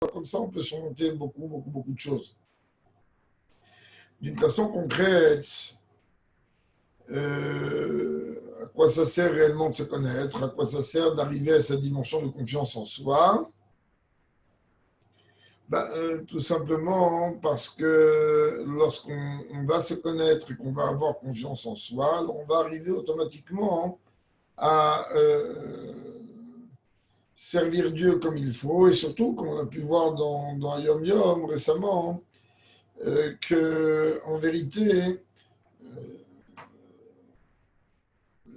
comme ça, on peut surmonter beaucoup de choses. D'une façon concrète, à quoi ça sert réellement de se connaître? À quoi ça sert d'arriver à cette dimension de confiance en soi? Tout simplement parce que lorsqu'on va se connaître et qu'on va avoir confiance en soi, on va arriver automatiquement à servir Dieu comme il faut, et surtout, comme on a pu voir dans Yom Yom récemment, que en vérité,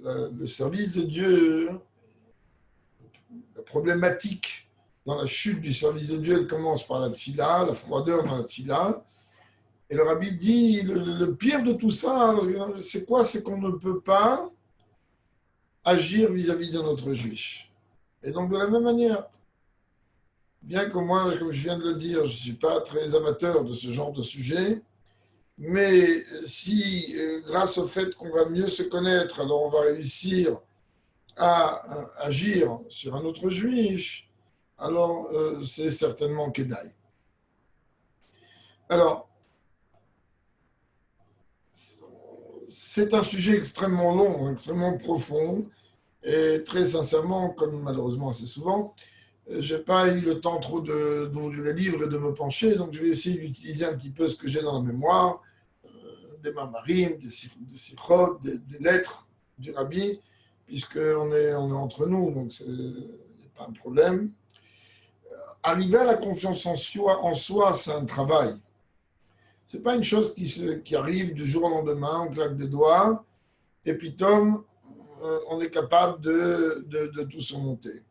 le service de Dieu, la problématique dans la chute du service de Dieu, elle commence par la tfila, la froideur dans la tfila. Et le rabbi dit, le pire de tout ça, c'est quoi? C'est qu'on ne peut pas agir vis-à-vis de notre juif. Et donc, de la même manière, bien que moi, comme je viens de le dire, je ne suis pas très amateur de ce genre de sujet, mais si, grâce au fait qu'on va mieux se connaître, alors on va réussir à agir sur un autre juif, alors c'est certainement Kedaï. Alors, c'est un sujet extrêmement long, extrêmement profond, et très sincèrement, comme malheureusement assez souvent, je n'ai pas eu le temps trop d'ouvrir les livres et de me pencher, donc je vais essayer d'utiliser un petit peu ce que j'ai dans la mémoire, des mamarim, des sikhot, des lettres du rabbi, puisqu'on est entre nous, donc il n'y a pas un problème. Arriver à la confiance en soi, c'est un travail. Ce n'est pas une chose qui arrive du jour au lendemain, on claque des doigts, et puis on est capable de tout surmonter.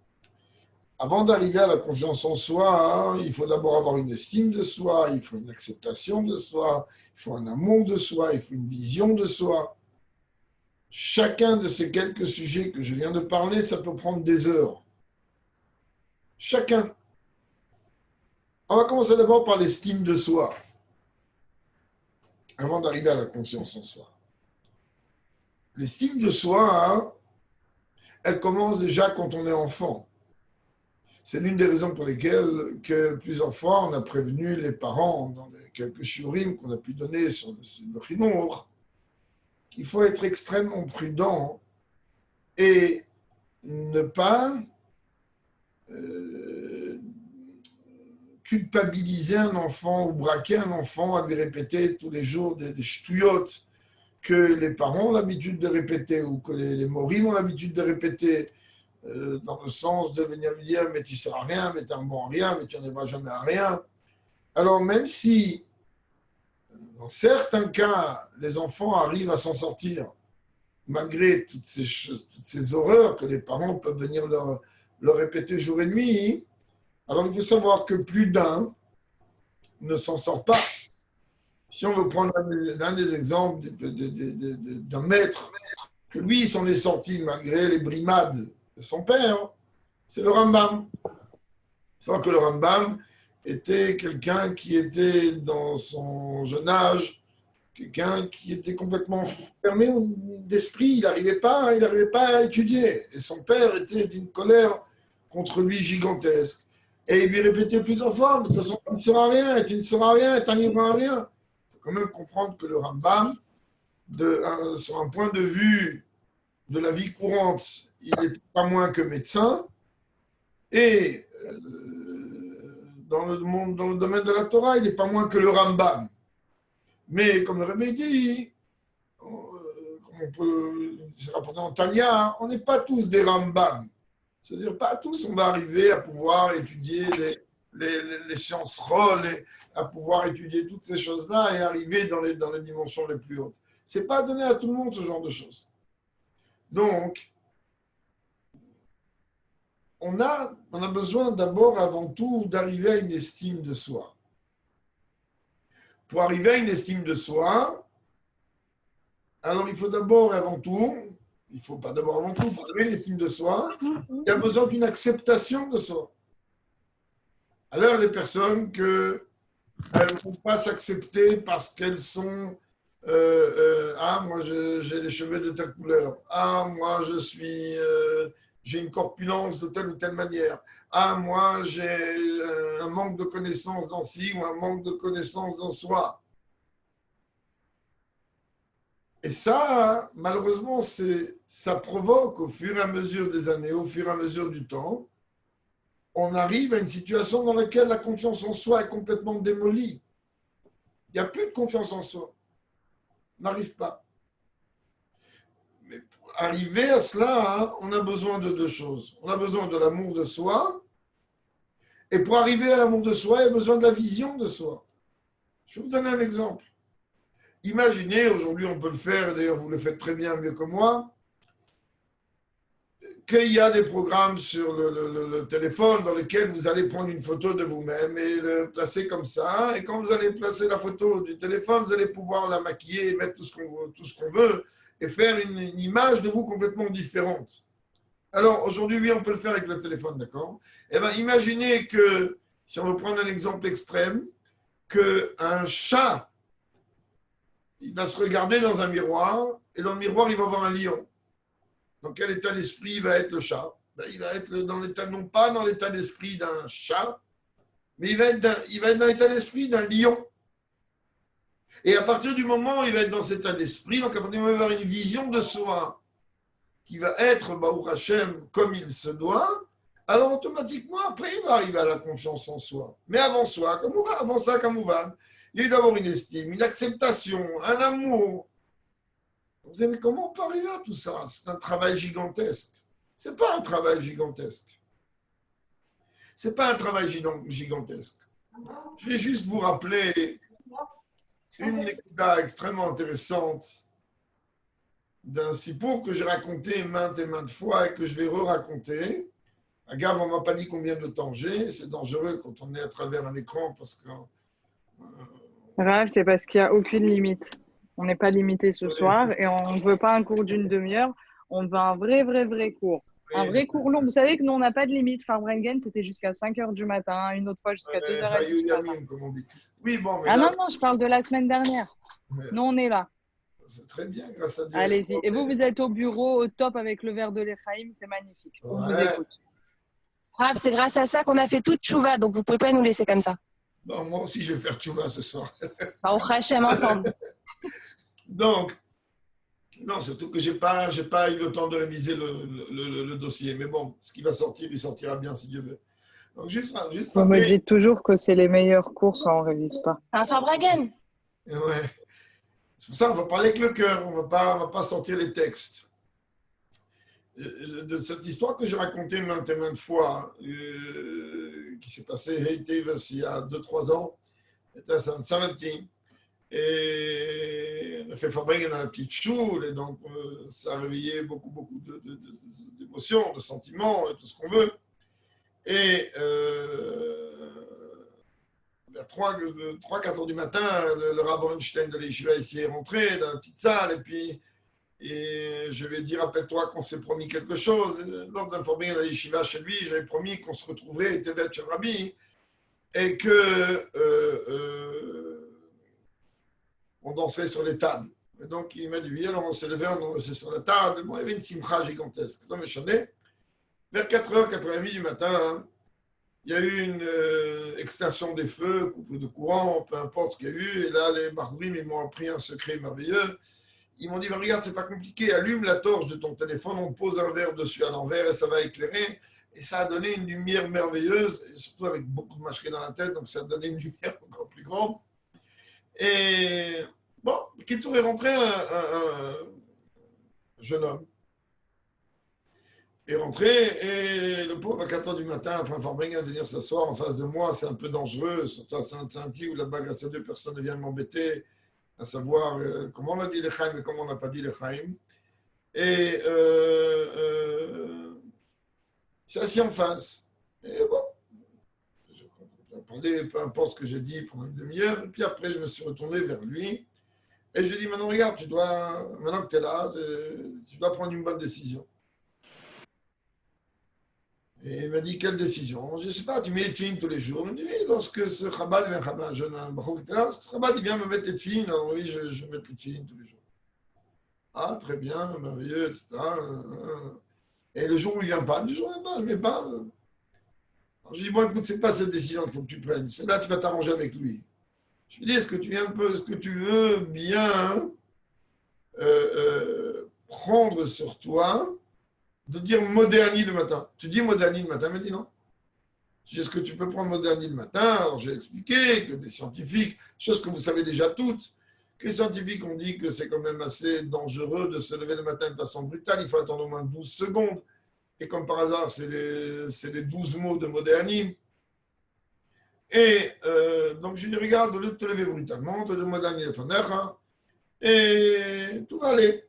Avant d'arriver à la confiance en soi, il faut d'abord avoir une estime de soi, il faut une acceptation de soi, il faut un amour de soi, il faut une vision de soi. Chacun de ces quelques sujets que je viens de parler, ça peut prendre des heures. Chacun. On va commencer d'abord par l'estime de soi, avant d'arriver à la confiance en soi. L'estime de soi, elle commence déjà quand on est enfant. C'est l'une des raisons pour lesquelles que plusieurs fois on a prévenu les parents dans les quelques shiurim qu'on a pu donner sur le chinour qu'il faut être extrêmement prudent et ne pas culpabiliser un enfant ou braquer un enfant à lui répéter tous les jours des ch'touillottes que les parents ont l'habitude de répéter ou que les morim ont l'habitude de répéter, dans le sens de venir lui dire « mais tu ne sers à rien, mais tu es un bon à rien, mais tu n'arriveras jamais à rien ». Alors même si, dans certains cas, les enfants arrivent à s'en sortir, malgré toutes ces horreurs que les parents peuvent venir leur répéter jour et nuit, alors il faut savoir que plus d'un ne s'en sort pas. Si on veut prendre l'un des exemples d'un maître, que lui, il s'en est sorti malgré les brimades de son père, c'est le Rambam. C'est vrai que le Rambam était quelqu'un qui était dans son jeune âge, quelqu'un qui était complètement fermé d'esprit, il n'arrivait pas à étudier. Et son père était d'une colère contre lui gigantesque. Et il lui répétait plusieurs fois, de toute façon, tu ne seras rien, tu ne seras rien, tu n'arriveras à rien. Il faut quand même comprendre que le Rambam, sur un point de vue de la vie courante, il n'était pas moins que médecin. Et dans le domaine de la Torah, il n'est pas moins que le Rambam. Mais comme le Rebbe dit, comme on peut se rapporter en Tanya, on n'est pas tous des Rambam. C'est-à-dire, pas tous on va arriver à pouvoir étudier les sciences rôles, à pouvoir étudier toutes ces choses-là et arriver dans les dimensions les plus hautes. Ce n'est pas donné à tout le monde ce genre de choses. Donc, on a besoin d'abord, avant tout, d'arriver à une estime de soi. Pour arriver à une estime de soi, alors il faut d'abord et avant tout, il ne faut pas d'abord avant tout, pour arriver à une estime de soi, il y a besoin d'une acceptation de soi. Alors, il y a des personnes qu'elles ne vont pas s'accepter parce qu'elles sont ah, moi j'ai les cheveux de telle couleur, ah, moi je suis j'ai une corpulence de telle ou telle manière. Ah, moi, j'ai un manque de connaissance dans ci ou un manque de connaissance dans soi. Et ça, malheureusement, ça provoque au fur et à mesure des années, au fur et à mesure du temps, on arrive à une situation dans laquelle la confiance en soi est complètement démolie. Il n'y a plus de confiance en soi. On n'arrive pas. Mais pour arriver à cela, hein, on a besoin de deux choses. On a besoin de l'amour de soi. Et pour arriver à l'amour de soi, il y a besoin de la vision de soi. Je vais vous donner un exemple. Imaginez, aujourd'hui on peut le faire, et d'ailleurs vous le faites très bien, mieux que moi, qu'il y a des programmes sur le téléphone dans lesquels vous allez prendre une photo de vous-même et le placer comme ça. Et quand vous allez placer la photo du téléphone, vous allez pouvoir la maquiller et mettre tout ce qu'on veut et faire une image de vous complètement différente. Alors aujourd'hui, oui, on peut le faire avec le téléphone, d'accord? Eh bien, imaginez que, si on veut prendre un exemple extrême, qu'un chat, il va se regarder dans un miroir et dans le miroir, il va voir un lion. Dans quel état d'esprit va être le chat? Ben, il va être dans l'état, non pas dans l'état d'esprit d'un chat, mais il va être dans l'état d'esprit d'un lion. Et à partir du moment où il va être dans cet état d'esprit, donc à partir du moment où il va avoir une vision de soi qui va être Baruch Hashem comme il se doit, alors automatiquement après il va arriver à la confiance en soi. Mais avant soi, avant ça, comme on va, il y a eu d'abord une estime, une acceptation, un amour. Vous savez, comment on peut arriver à tout ça? C'est un travail gigantesque. Ce n'est pas un travail gigantesque. C'est pas un travail gigantesque. Je vais juste vous rappeler une écoute extrêmement intéressante d'un sipour que j'ai raconté maintes et maintes fois et que je vais re-raconter. Agave, on ne m'a pas dit combien de temps j'ai. C'est dangereux quand on est à travers un écran parce que... Grave, c'est parce qu'il n'y a aucune limite. On n'est pas limité ce soir et on ne veut pas un cours d'une demi-heure. On veut un vrai cours. Un vrai cours long. Vous savez que nous, on n'a pas de limite. Farbrengen, c'était jusqu'à 5 heures du matin. Une autre fois, jusqu'à 2h30 du matin. Comme on dit. Oui, bon, mais Ah là... non, je parle de la semaine dernière. Nous, on est là. C'est très bien, grâce à Dieu. Allez-y. Et vous êtes au bureau, au top avec le verre de l'Echaïm. C'est magnifique. On vous écoute. Ah, c'est grâce à ça qu'on a fait toute tchouva, donc vous ne pouvez pas nous laisser comme ça. Bon, moi aussi, je vais faire tchouva ce soir. Au Hachem ensemble. Donc, non, surtout que je n'ai pas eu le temps de réviser le dossier. Mais bon, ce qui va sortir, il sortira bien si Dieu veut. Donc, juste vous me dites toujours que c'est les meilleurs cours quand on ne révise pas. Un Fabragen. Ouais. C'est pour ça qu'on va parler avec le cœur. On ne va pas sortir les textes. De cette histoire que j'ai racontée maintes et maintes fois, qui s'est passée il y a 2-3 ans, c'était à Saint-Valentin. Et on a fait Fabrique dans la petite choule, et donc ça a réveillé beaucoup d'émotions, de sentiments, et tout ce qu'on veut. Et vers 3-4 heures du matin, le Rav Einstein de l'Yeshiva ici est rentré dans la petite salle, et je lui ai dit, rappelle-toi qu'on s'est promis quelque chose. Lors d'un Fabrique dans l'Yeshiva chez lui, j'avais promis qu'on se retrouverait, Tevet chez Rabbi, et que on danserait sur les tables. Et donc, il m'a dit, oui, alors on s'est levé, on dansait sur la table. Bon, il y avait une simcha gigantesque. Non, mais je sais, vers 4h, 4h30 du matin, hein, il y a eu une extinction des feux, coupe de courant, peu importe ce qu'il y a eu. Et là, les Mahourim, ils m'ont appris un secret merveilleux. Ils m'ont dit, ben, regarde, c'est pas compliqué, allume la torche de ton téléphone, on pose un verre dessus à l'envers et ça va éclairer. Et ça a donné une lumière merveilleuse, surtout avec beaucoup de mâcheries dans la tête, donc ça a donné une lumière encore plus grande. Et bon, Kitsour est rentré un jeune homme. Est rentré et le pauvre à 4 heures du matin, après Farbrengen, à venir s'asseoir en face de moi, c'est un peu dangereux, surtout à Saint-Sainti où là-bas, grâce à Dieu, personne ne vient m'embêter, à savoir comment on a dit l'Echaim et comment on n'a pas dit l'Echaim. Et c'est assis en face. Et bon, parler, peu importe ce que j'ai dit pendant une demi-heure, et puis après je me suis retourné vers lui, et je lui ai dit, maintenant regarde, maintenant que tu es là, tu dois prendre une bonne décision. Et il m'a dit, quelle décision? Je ne sais pas, tu mets les films tous les jours. Il me dit, oui, lorsque ce Chabad vient, un jeune Bachouk était là, lorsque ce Chabad vient me mettre les films, alors oui, je vais mettre les films tous les jours. Ah, très bien, merveilleux, etc. Et le jour où il ne vient pas, je ne vais pas. Alors, je dis, bon, écoute, ce n'est pas cette décision qu'il faut que tu prennes. C'est là que tu vas t'arranger avec lui. Je lui dis, est-ce que tu veux bien prendre sur toi de dire Moderni le matin. Tu dis Moderni le matin, il m'a dit non. Je dis, est-ce que tu peux prendre Moderni le matin? Alors j'ai expliqué que des scientifiques, chose que vous savez déjà toutes, que les scientifiques ont dit que c'est quand même assez dangereux de se lever le matin de façon brutale, il faut attendre au moins 12 secondes. Et comme par hasard, c'est les 12 mots de Moderni. Et donc je lui dis, regarde, au lieu de te lever brutalement, te dis Moderni le fanecha, et tout va aller.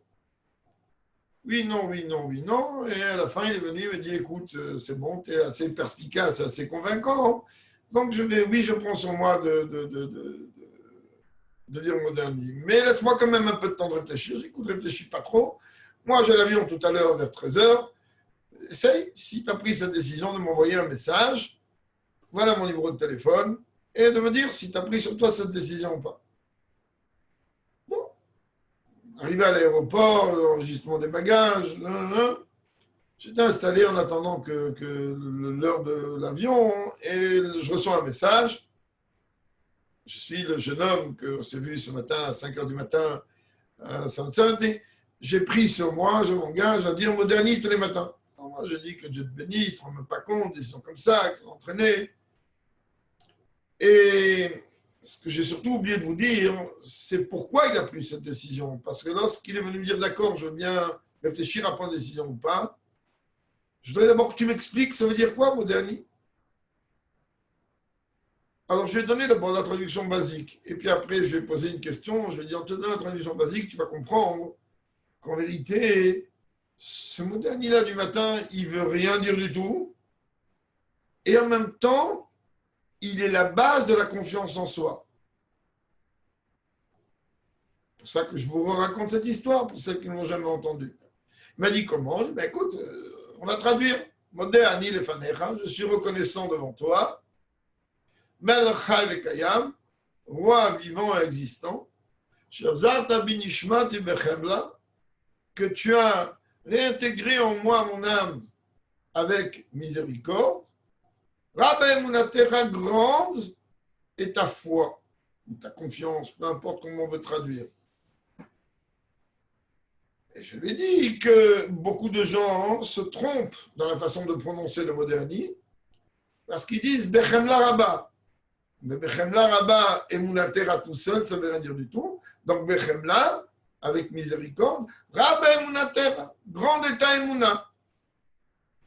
Oui, non, oui, non, oui, non. Et à la fin, il est venu, il m'a dit, écoute, c'est bon, tu es assez perspicace, assez convaincant. Donc, je prends sur moi de dire Moderni. Mais laisse-moi quand même un peu de temps de réfléchir. J'écoute, réfléchis pas trop. Moi, j'ai l'avion tout à l'heure vers 13h. Essaye, si tu as pris cette décision, de m'envoyer un message. Voilà mon numéro de téléphone. Et de me dire si tu as pris sur toi cette décision ou pas. Bon. Arrivé à l'aéroport, l'enregistrement des bagages, j'étais installé en attendant que l'heure de l'avion et je reçois un message. Je suis le jeune homme que s'est vu ce matin à 5h du matin à Sainte-Sainte. J'ai pris sur moi, je m'engage à dire Moderni tous les matins. Alors moi, je dis que Dieu te bénisse, ils ne se rendent même pas compte, ils sont comme ça, ils sont entraînés. Et ce que j'ai surtout oublié de vous dire, c'est pourquoi il a pris cette décision. Parce que lorsqu'il est venu me dire d'accord, je veux bien réfléchir à prendre une décision ou pas, je voudrais d'abord que tu m'expliques, ça veut dire quoi, Moderni? Alors, je vais donner d'abord la traduction basique. Et puis après, je vais poser une question. Je vais dire, en te donnant la traduction basique, tu vas comprendre qu'en vérité, ce Moderni-là du matin, il ne veut rien dire du tout. Et en même temps, il est la base de la confiance en soi. C'est pour ça que je vous raconte cette histoire, pour ceux qui ne l'ont jamais entendue. Il m'a dit comment? Je dis, ben écoute, on va traduire. Moderni lefanecha, je suis reconnaissant devant toi. Melech chai vekayam, roi vivant et existant. Sherzarta binishmati bechemla, que tu as réintégré en moi mon âme avec miséricorde. Rabbe emunatecha, grande est ta foi, ou ta confiance, peu importe comment on veut traduire. Et je lui ai dit que beaucoup de gens se trompent dans la façon de prononcer le Moderni, parce qu'ils disent Bechemla Rabba. Mais Bechemla Rabba, Emunatera tout seul, ça ne veut rien dire du tout. Donc Bechemla, avec miséricorde, Rabba Emunatera, grande est ta Emuna.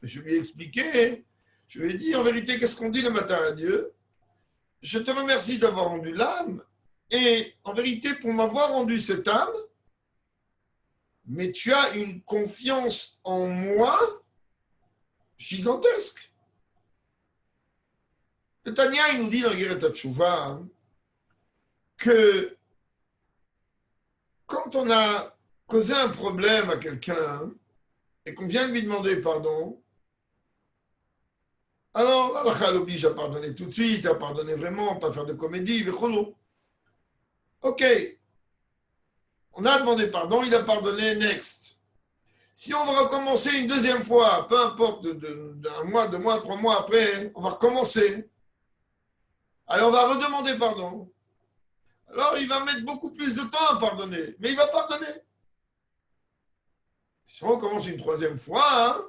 Et je lui ai expliqué, je lui ai dit en vérité, qu'est-ce qu'on dit le matin à Dieu? Je te remercie d'avoir rendu l'âme, et en vérité, pour m'avoir rendu cette âme, mais tu as une confiance en moi gigantesque. Le Tania, il nous dit dans Geret HaTshuva que quand on a causé un problème à quelqu'un et qu'on vient de lui demander pardon, alors Allah l'oblige à pardonner tout de suite, à pardonner vraiment, pas faire de comédie, ok, on a demandé pardon, il a pardonné, next. Si on va recommencer une deuxième fois, peu importe, d'un mois, 2 mois, 3 mois après, on va recommencer. Alors on va redemander pardon. Alors il va mettre beaucoup plus de temps à pardonner, mais il va pardonner. Si on recommence une 3e fois, hein,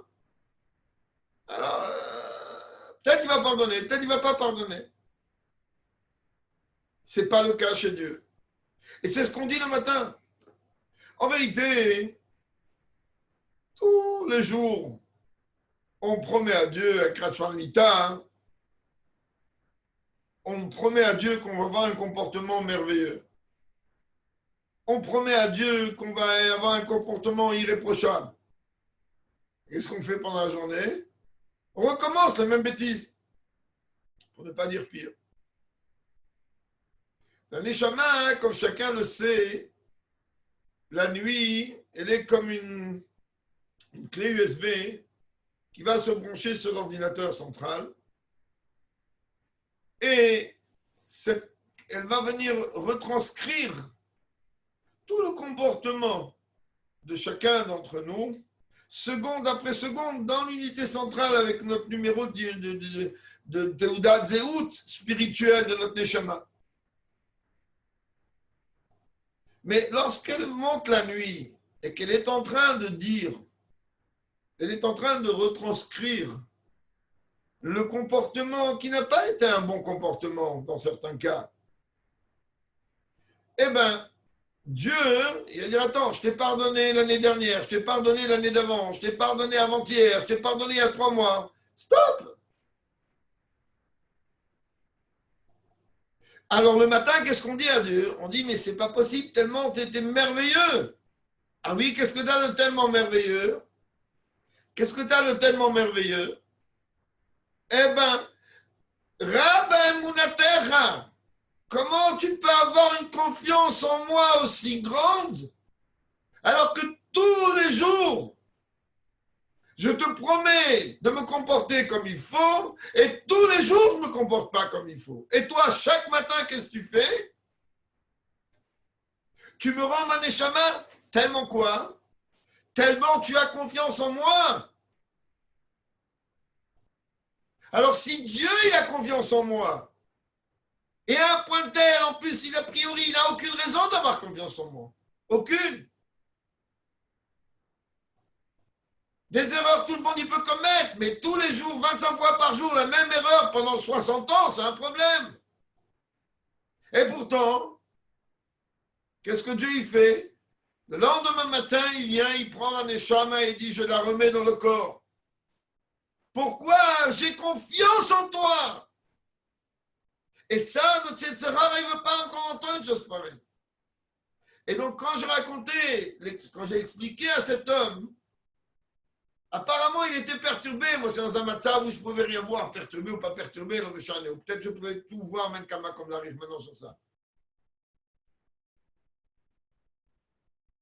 alors peut-être il va pardonner, peut-être il ne va pas pardonner. Ce n'est pas le cas chez Dieu. Et c'est ce qu'on dit le matin. En vérité, tous les jours, on promet à Dieu, à Kratchvarmita, on promet à Dieu qu'on va avoir un comportement merveilleux. On promet à Dieu qu'on va avoir un comportement irréprochable. Qu'est-ce qu'on fait pendant la journée? On recommence la même bêtise, pour ne pas dire pire. La Neshama, comme chacun le sait, la nuit, elle est comme une clé USB qui va se brancher sur l'ordinateur central et elle va venir retranscrire tout le comportement de chacun d'entre nous seconde après seconde, dans l'unité centrale avec notre numéro de Teudat Zéhout spirituel de notre Neshama. Mais lorsqu'elle monte la nuit et qu'elle est en train de dire, elle est en train de retranscrire le comportement qui n'a pas été un bon comportement dans certains cas, eh bien, Dieu, il va dire, attends, je t'ai pardonné l'année dernière, je t'ai pardonné l'année d'avant, je t'ai pardonné avant-hier, je t'ai pardonné il y a 3 mois. Stop! Alors le matin, qu'est-ce qu'on dit à Dieu? On dit, mais c'est pas possible, tellement tu étais merveilleux. Ah oui, qu'est-ce que tu as de tellement merveilleux? Qu'est-ce que tu as de tellement merveilleux? Eh bien, Rabba Emunatecha, comment tu peux avoir une confiance en moi aussi grande alors que tous les jours, je te promets de me comporter comme il faut et tous les jours, je ne me comporte pas comme il faut. Et toi, chaque matin, qu'est-ce que tu fais? Tu me rends ma neshama tellement quoi? Tellement tu as confiance en moi. Alors si Dieu il a confiance en moi, et à un point tel, en plus, a priori, il n'a aucune raison d'avoir confiance en moi. Aucune. Des erreurs, tout le monde y peut commettre, mais tous les jours, 25 fois par jour, la même erreur pendant 60 ans, c'est un problème. Et pourtant, qu'est-ce que Dieu y fait? Le lendemain matin, il vient, il prend la neshama et il dit, je la remets dans le corps. Pourquoi? J'ai confiance en toi. Et ça, notre Yetzirah, il ne veut pas encore entendre une chose pareille. Et donc, quand j'ai expliqué à cet homme, apparemment, il était perturbé. Moi, j'étais dans un matin où je ne pouvais rien voir, perturbé ou pas perturbé, ou peut-être je pouvais tout voir, même comme j'arrive maintenant sur ça.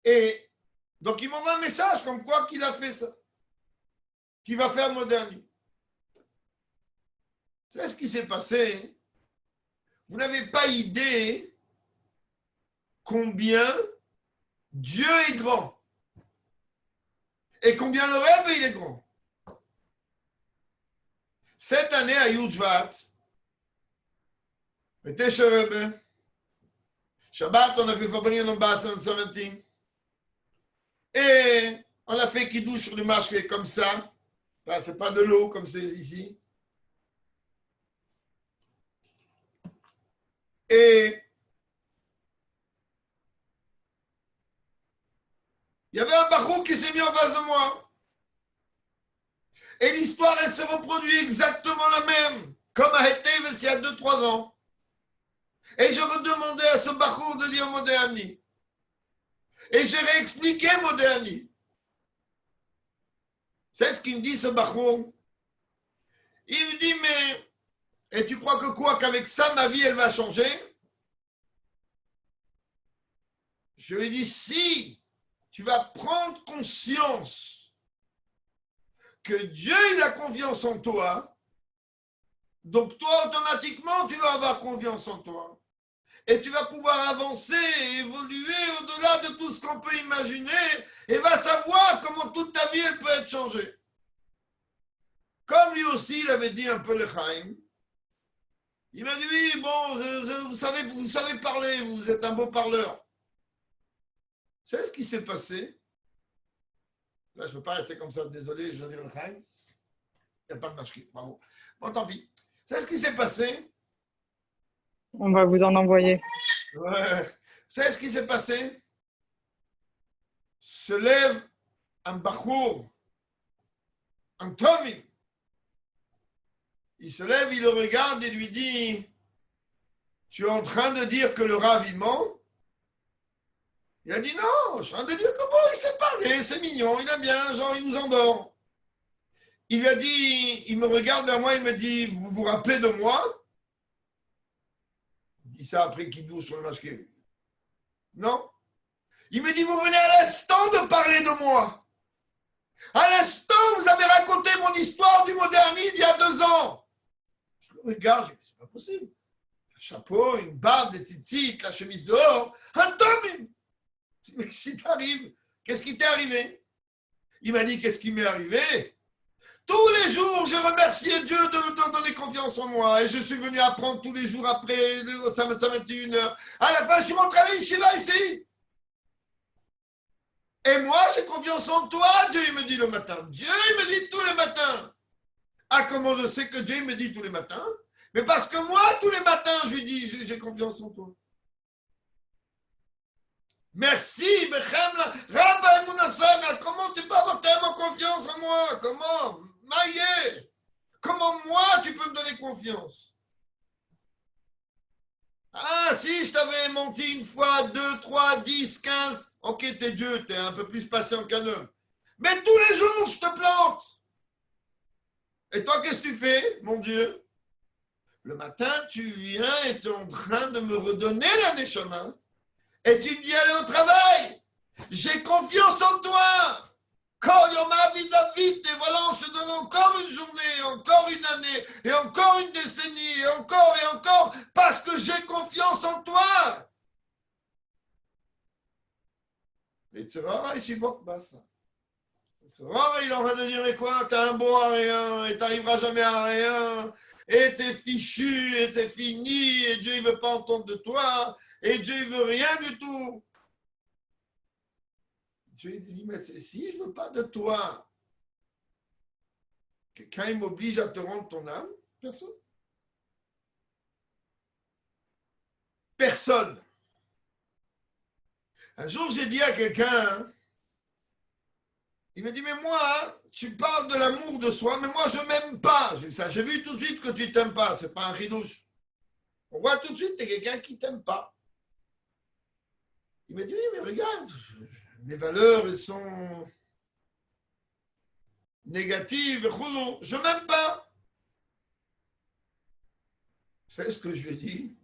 Et donc, il m'envoie un message comme quoi qu'il a fait ça, qu'il va faire moderni. C'est ce qui s'est passé. Vous n'avez pas idée combien Dieu est grand et combien le Rebbe il est grand. Cette année à Yudvat, était chez Rebbe. Shabbat, on a fait Fabri en Ambassade 17. Et on a fait Kiddush sur le marché comme ça. Enfin, c'est pas de l'eau comme c'est ici. Et il y avait un barou qui s'est mis en face de moi. Et l'histoire, elle s'est reproduite exactement la même, comme a été il y a 2-3 ans. Et je redemandais à ce barou de dire Modéani. Et j'ai réexpliqué Modéani. C'est ce qu'il me dit, ce barou. Il me dit, mais, et tu crois que quoi, qu'avec ça, ma vie, elle va changer? Je lui ai dit, si tu vas prendre conscience que Dieu, il a confiance en toi, donc toi, automatiquement, tu vas avoir confiance en toi. Et tu vas pouvoir avancer et évoluer au-delà de tout ce qu'on peut imaginer et va savoir comment toute ta vie, elle peut être changée. Comme lui aussi, il avait dit un peu le Chaim. Il m'a dit, oui, bon, vous savez parler, vous êtes un beau parleur. C'est ce qui s'est passé. Là, je ne peux pas rester comme ça, désolé, je vais dire le Chaim. Il n'y a pas de marché, bravo. Bon, tant pis. C'est ce qui s'est passé. On va vous en envoyer. Ouais. C'est ce qui s'est passé. Se lève un bachour, un Tommy. Il se lève, il le regarde et lui dit, tu es en train de dire que le Rav, il ment? Il a dit, non, je suis en train de dire comment il sait parler, c'est mignon, il a bien, genre, il nous endort. Il lui a dit, il me regarde vers moi, il me dit, vous vous rappelez de moi? Il dit ça après qu'il douche sur le masqué. Non. Il me dit, vous venez à l'instant de parler de moi. À l'instant, vous avez raconté mon histoire du moderniste il y a 2 ans. Je le regarde, je dis, c'est pas possible. Un chapeau, une barbe, des tzitzit, la chemise dehors, un tomim. Mais qu'est-ce qui t'arrive? Qu'est-ce qui t'est arrivé? Il m'a dit, qu'est-ce qui m'est arrivé? Tous les jours, j'ai remercié Dieu de me donner confiance en moi. Et je suis venu apprendre tous les jours après, ça m'a été 1 heure. À la fin, je suis rentré à l'Yeshiva ici. Et moi, j'ai confiance en toi, Dieu, il me dit le matin. Dieu, il me dit tous les matins. Ah, comment je sais que Dieu, il me dit tous les matins? Mais parce que moi, tous les matins, je lui dis, j'ai confiance en toi. Merci, Bechemla. Rabba Emunasana, comment tu peux avoir tellement confiance en moi? Comment? Maïe, comment moi, tu peux me donner confiance? Ah, si je t'avais menti 1 fois, 2, 3, 10, 15, ok, t'es Dieu, t'es un peu plus patient qu'un homme. Mais tous les jours, je te plante. Et toi, qu'est-ce que tu fais, mon Dieu? Le matin, tu viens et tu es en train de me redonner la neshama. Et tu me dis, allez au travail. J'ai confiance en toi. Quand ma vie David, et voilà, on se donne encore une journée, encore une année, et encore une décennie, et encore, parce que j'ai confiance en toi. Mais c'est rare, il supporte pas ça. C'est rare, il est en train de dire, mais quoi, t'es un bon à rien, et t'arriveras jamais à rien, et t'es fichu, et c'est fini, et Dieu, il veut pas entendre de toi, et Dieu, il veut rien du tout. Dieu, il dit, mais si je veux pas de toi, quelqu'un il m'oblige à te rendre ton âme? Personne. Personne. Un jour, j'ai dit à quelqu'un, il me dit, mais moi, tu parles de l'amour de soi, mais moi, je m'aime pas. J'ai vu tout de suite que tu t'aimes pas, c'est pas un ridouche. On voit tout de suite que tu es quelqu'un qui t'aime pas. Il me dit, oui, mais regarde, mes valeurs, elles sont négatives, je m'aime pas. C'est ce que je lui ai dit.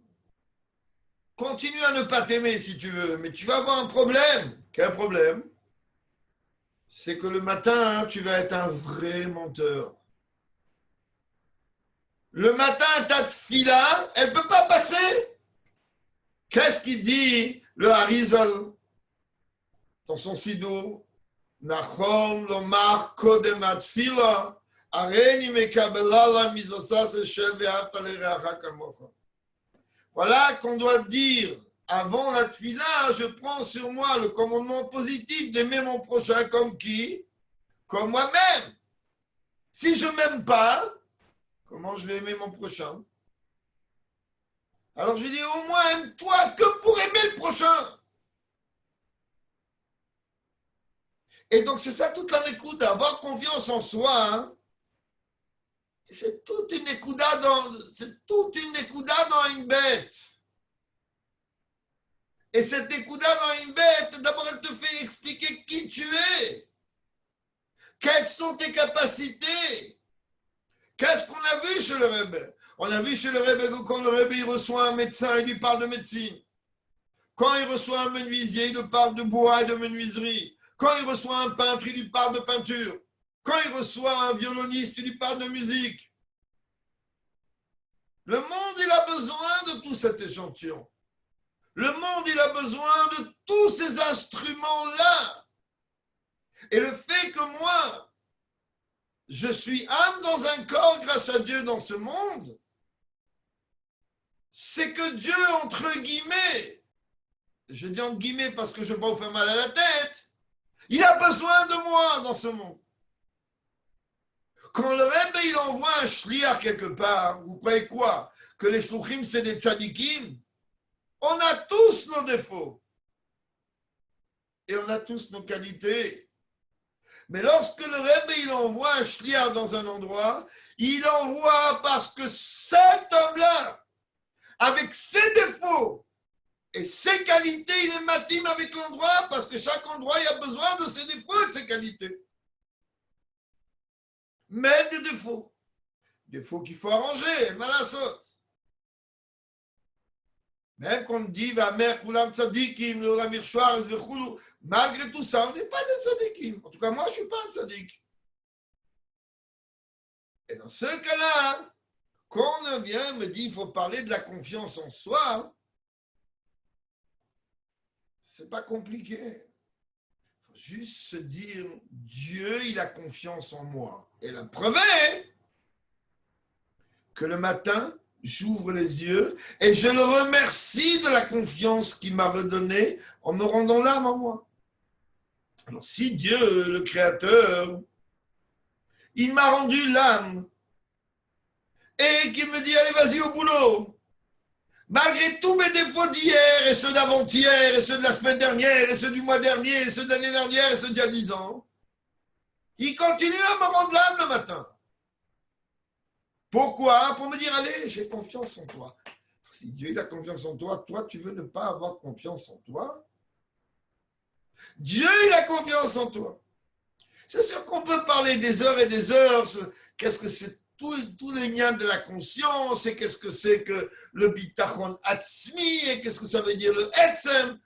Continue à ne pas t'aimer si tu veux, mais tu vas avoir un problème. Quel problème? C'est que le matin, tu vas être un vrai menteur. Le matin, ta tfila, elle ne peut pas passer. Qu'est-ce qu'il dit le Harizal dans son sidour? Nachon lomar kodem atfila, areni mekabela la mizosas shel ve'ata lereacha kamocha. Voilà qu'on doit dire, avant la tfila, je prends sur moi le commandement positif d'aimer mon prochain comme qui? Comme moi-même. Si je ne m'aime pas, comment je vais aimer mon prochain? Alors je dis, au moins aime-toi que pour aimer le prochain. Et donc c'est ça toute la écoute, avoir confiance en soi. Hein. C'est toute une écouda dans une bête. Et cette écouda dans une bête, d'abord elle te fait expliquer qui tu es. Quelles sont tes capacités? Qu'est-ce qu'on a vu chez le Rebbe? On a vu chez le Rebbe que quand le Rebbe il reçoit un médecin, il lui parle de médecine. Quand il reçoit un menuisier, il lui parle de bois et de menuiserie. Quand il reçoit un peintre, il lui parle de peinture. Quand il reçoit un violoniste, il lui parle de musique. Le monde, il a besoin de tout cet échantillon. Le monde, il a besoin de tous ces instruments-là. Et le fait que moi, je suis âme dans un corps grâce à Dieu dans ce monde, c'est que Dieu, entre guillemets, je dis entre guillemets parce que je ne veux pas vous faire mal à la tête, il a besoin de moi dans ce monde. Quand le Rebbe, il envoie un shliach quelque part, vous croyez quoi? Que les shluchim, c'est des tzadikim? On a tous nos défauts. Et on a tous nos qualités. Mais lorsque le Rebbe, il envoie un shliach dans un endroit, il envoie parce que cet homme-là, avec ses défauts et ses qualités, il est matim avec l'endroit parce que chaque endroit, il a besoin de ses défauts et de ses qualités. Mais des défauts. Défauts qu'il faut arranger, malasot. Même qu'on dit, va mère, koulam tzadikim, le mirchoir, malgré tout ça, on n'est pas des tzadikim. En tout cas, moi, je ne suis pas un tzadik. Et dans ce cas-là, quand on vient me dit, il faut parler de la confiance en soi, c'est pas compliqué. Il faut juste se dire, Dieu, il a confiance en moi. Et la preuve est que le matin, j'ouvre les yeux et je le remercie de la confiance qu'il m'a redonnée en me rendant l'âme à moi. Alors si Dieu, le Créateur, il m'a rendu l'âme et qu'il me dit, allez, vas-y au boulot, malgré tous mes défauts d'hier et ceux d'avant-hier et ceux de la semaine dernière et ceux du mois dernier et ceux de l'année dernière et ceux d'il y a 10 ans, il continue à me rendre l'âme le matin. Pourquoi? Pour me dire, allez, j'ai confiance en toi. Si Dieu il a confiance en toi, toi, tu veux ne pas avoir confiance en toi? Dieu, il a confiance en toi. C'est sûr qu'on peut parler des heures et des heures. Qu'est-ce que c'est tous les liens de la conscience et qu'est-ce que c'est que le bitachon atzmi et qu'est-ce que ça veut dire le etzem?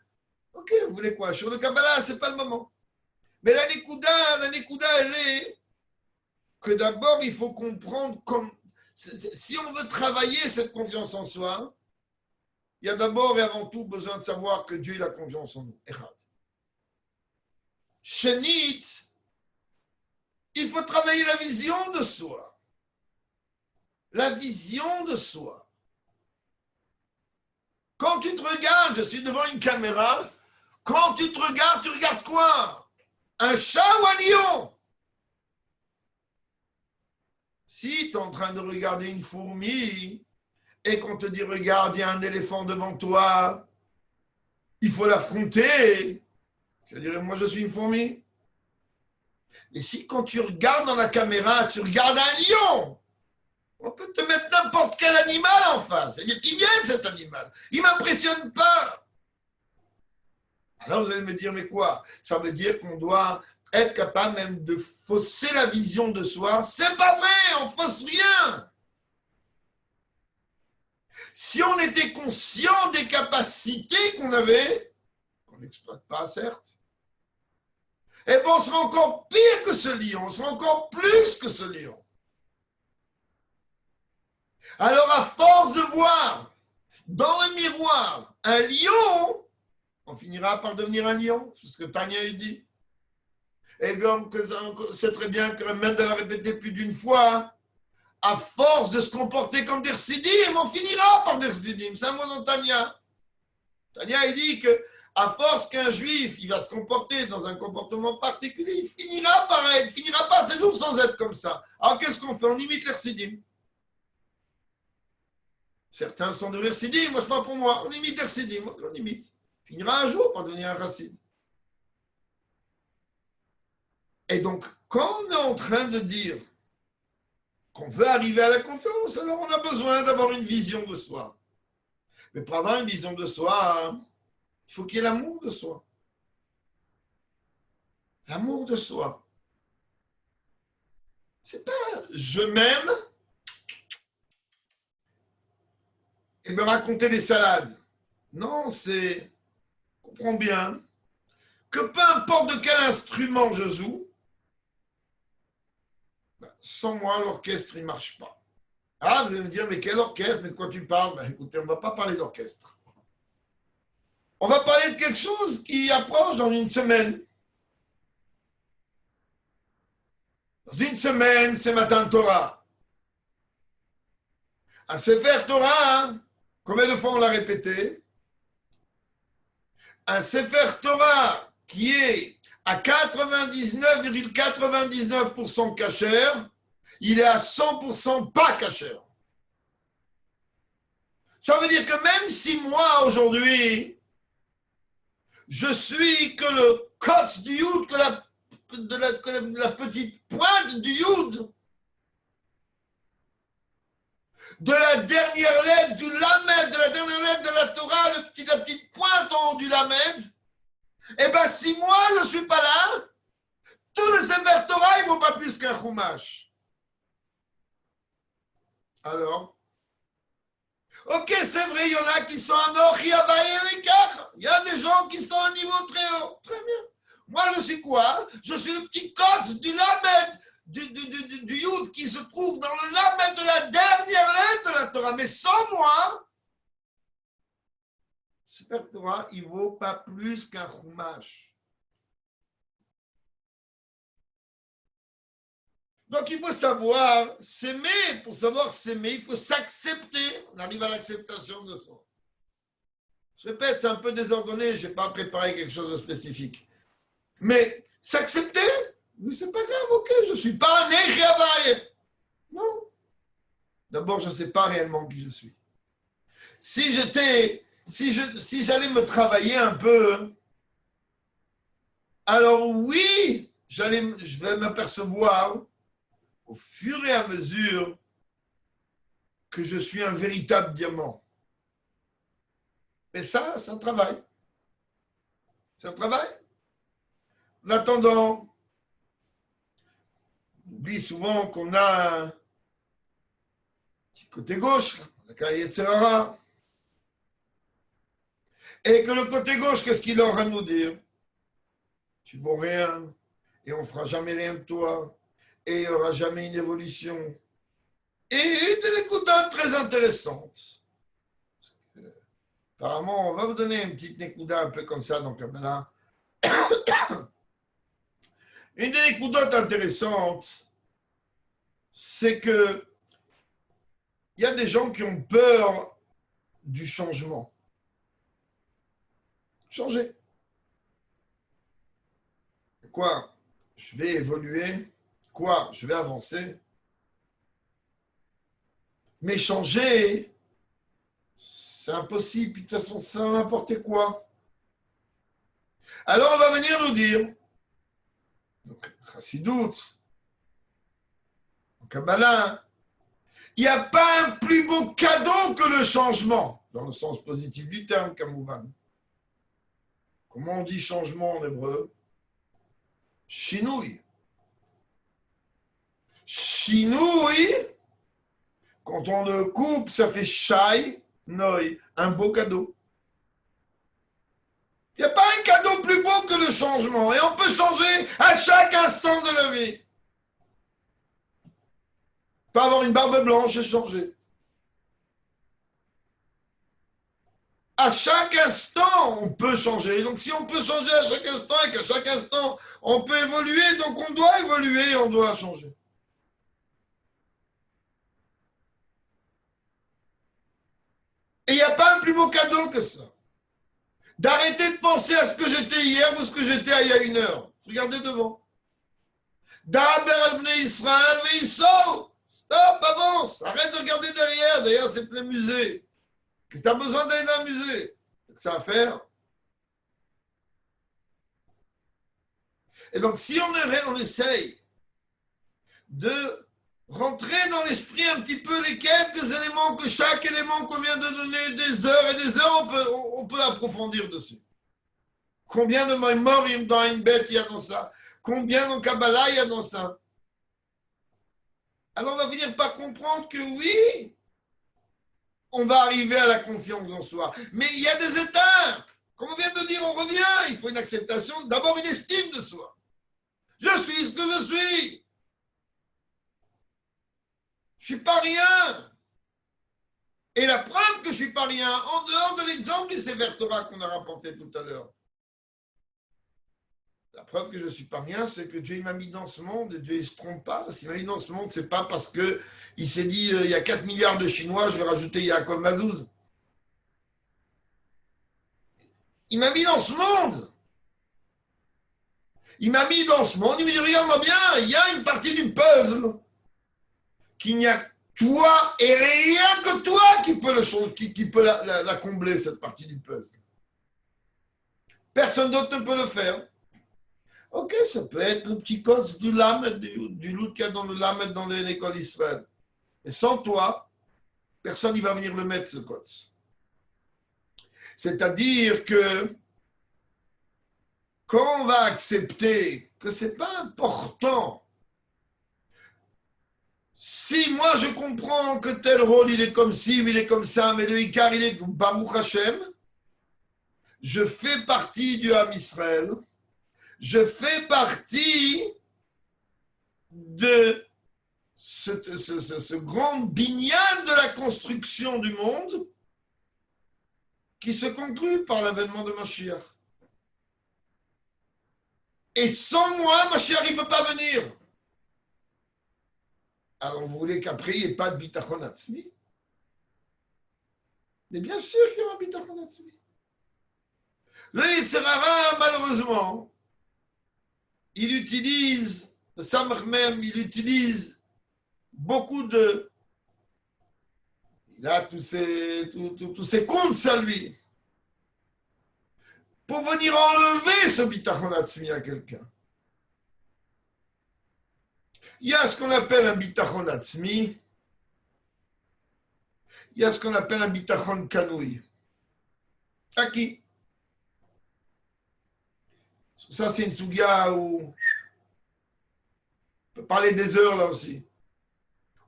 Ok, vous voulez quoi? Sur le Kabbalah, c'est pas le moment. Mais la Nekuda, elle est que d'abord, il faut comprendre comme si on veut travailler cette confiance en soi, il y a d'abord et avant tout besoin de savoir que Dieu il a confiance en nous. Echad. Shenit, il faut travailler la vision de soi. La vision de soi. Quand tu te regardes, je suis devant une caméra, quand tu te regardes, tu regardes quoi? Un chat ou un lion? Si tu es en train de regarder une fourmi et qu'on te dit, regarde, il y a un éléphant devant toi, il faut l'affronter. C'est-à-dire, moi, je suis une fourmi. Mais si quand tu regardes dans la caméra, tu regardes un lion, on peut te mettre n'importe quel animal en face. C'est-à-dire qu'il vient cet animal. Il ne m'impressionne pas. Alors vous allez me dire, mais quoi? Ça veut dire qu'on doit être capable même de fausser la vision de soi. C'est pas vrai, on fausse rien. Si on était conscient des capacités qu'on avait, qu'on n'exploite pas, certes, eh bien on sera encore pire que ce lion, on sera encore plus que ce lion. Alors à force de voir dans le miroir un lion, on finira par devenir un lion, c'est ce que Tania a dit. Et donc, c'est très bien que même de la répéter plus d'une fois, à force de se comporter comme des chassidim, on finira par des chassidim. C'est un mot dans Tania. Tania, il dit que à force qu'un juif, il va se comporter dans un comportement particulier, il finira par être, il finira pas ses jours sans être comme ça. Alors, qu'est-ce qu'on fait? On imite les chassidim. Certains sont des chassidim, moi, je parle pour moi. On imite les chassidim, on imite. Il finira un jour par devenir un chassid. Et donc, quand on est en train de dire qu'on veut arriver à la confiance, alors on a besoin d'avoir une vision de soi. Mais pour avoir une vision de soi, il faut qu'il y ait l'amour de soi. L'amour de soi. C'est pas je m'aime et me raconter des salades. Non, c'est, comprends bien, que peu importe de quel instrument je joue, sans moi, l'orchestre, il ne marche pas. Ah, vous allez me dire, mais quel orchestre? Mais de quoi tu parles? Ben, écoutez, on ne va pas parler d'orchestre. On va parler de quelque chose qui approche dans une semaine. Dans une semaine, c'est Matan Torah. Un Sefer Torah, hein? Combien de fois on l'a répété? Un Sefer Torah qui est à 99,99% cachère, il est à 100% pas cachère. Ça veut dire que même si moi, aujourd'hui, je suis que le kotz du Yud, que la petite pointe du Yud, de la dernière lettre du Lamed, de la dernière lettre de la Torah, la petite pointe en haut du Lamed, eh bien, si moi, je ne suis pas là, tout le Sefer Torah, il ne vaut pas plus qu'un Chumash. Alors, ok, c'est vrai, il y en a qui sont en Ochi, Abaye, les Kach. Il y a des gens qui sont à un niveau très haut. Très bien. Moi, je suis quoi? Je suis le petit kotz du Lamed, du Yud qui se trouve dans le Lamed de la dernière lettre de la Torah. Mais sans moi, Sefer Torah, il ne vaut pas plus qu'un Chumash. Donc il faut savoir s'aimer. Pour savoir s'aimer, il faut s'accepter. On arrive à l'acceptation de soi. Je répète, c'est un peu désordonné, je n'ai pas préparé quelque chose de spécifique. Mais s'accepter, oui, c'est pas grave, ok, je ne suis pas un Echiavaï. Non. D'abord, je ne sais pas réellement qui je suis. Si j'allais me travailler un peu, alors oui, je vais m'apercevoir au fur et à mesure que je suis un véritable diamant. Mais ça, c'est un travail. C'est un travail. En attendant, on oublie souvent qu'on a un petit côté gauche, on a qu'un Yetzirah. Et que le côté gauche, qu'est-ce qu'il aura à nous dire? Tu ne vaux rien, et on ne fera jamais rien de toi, et il n'y aura jamais une évolution. Et une écoute très intéressante. Apparemment, on va vous donner une petite Nekuda un peu comme ça dans Kabbalah. Une des Nekudotes intéressantes, c'est que il y a des gens qui ont peur du changement. Changer. Quoi? Je vais évoluer. Quoi? Je vais avancer. Mais changer, c'est impossible. Puis de toute façon, ça n'importe quoi. Alors on va venir nous dire, donc Chassidout, en Kabbalah, il n'y a pas un plus beau cadeau que le changement, dans le sens positif du terme, Kamouvan. Comment on dit changement en hébreu? Shinouï. Shinouï, quand on le coupe, ça fait shai, noi, un beau cadeau. Il n'y a pas un cadeau plus beau que le changement. Et on peut changer à chaque instant de la vie. Pas avoir une barbe blanche et changer. À chaque instant, on peut changer. Donc, si on peut changer à chaque instant et qu'à chaque instant, on peut évoluer, donc on doit évoluer, on doit changer. Et il n'y a pas un plus beau cadeau que ça. D'arrêter de penser à ce que j'étais hier ou ce que j'étais il y a une heure. Regardez devant. Daber al-Bnei Israël ve'issou. Stop, avance. Arrête de regarder derrière. D'ailleurs, c'est plein musée. Qu'est-ce que tu as besoin d'aller dans un musée? C'est ça à faire. Et donc, si on essaye de rentrer dans l'esprit un petit peu les quelques éléments que chaque élément qu'on vient de donner, des heures et des heures, on peut approfondir dessus. Combien de Maïmorim dans une bête il y a dans ça? Combien dans Kabbalah il y a dans ça? Alors on va finir par comprendre que oui, on va arriver à la confiance en soi. Mais il y a des étapes. Comme on vient de dire, on revient. Il faut une acceptation, d'abord une estime de soi. Je suis ce que je suis. Je ne suis pas rien. Et la preuve que je ne suis pas rien, en dehors de l'exemple du Sefer Torah qu'on a rapporté tout à l'heure, la preuve que je ne suis pas rien, c'est que Dieu m'a mis dans ce monde et Dieu ne se trompe pas. S'il m'a mis dans ce monde, ce n'est pas parce qu'il s'est dit il y a 4 milliards de Chinois, je vais rajouter Yaakov Mazouz. Il m'a mis dans ce monde. Il m'a mis dans ce monde, il me dit regarde-moi bien, il y a une partie du puzzle qu'il n'y a toi et rien que toi qui peut la combler, cette partie du puzzle. Personne d'autre ne peut le faire. Ok, ça peut être le petit code du lamed, du loup qu'il y a dans le lamed dans l'école Israël. Et sans toi, personne ne va venir le mettre, ce code. C'est-à-dire que quand on va accepter que ce n'est pas important, si moi je comprends que tel rôle il est comme ci, il est comme ça, mais le Ikar il est Baruch Hashem, je fais partie du Ham Israël, je fais partie de ce grand binyan de la construction du monde qui se conclut par l'avènement de Mashiach. Et sans moi, Mashiach ne peut pas venir. Alors vous voulez qu'après il n'y ait pas de bitachon atzmi? Mais bien sûr qu'il y aura bitachon atzmi. Le Yetzer Hara, malheureusement, il utilise, le Samach même, il utilise beaucoup de... Il a tous ces comptes à lui pour venir enlever ce bitachon atzmi à quelqu'un. Il y a ce qu'on appelle un bitachon atzmi, il y a ce qu'on appelle un bitachon kanoui. À qui? Ça, c'est une sougia où on peut parler des heures là aussi.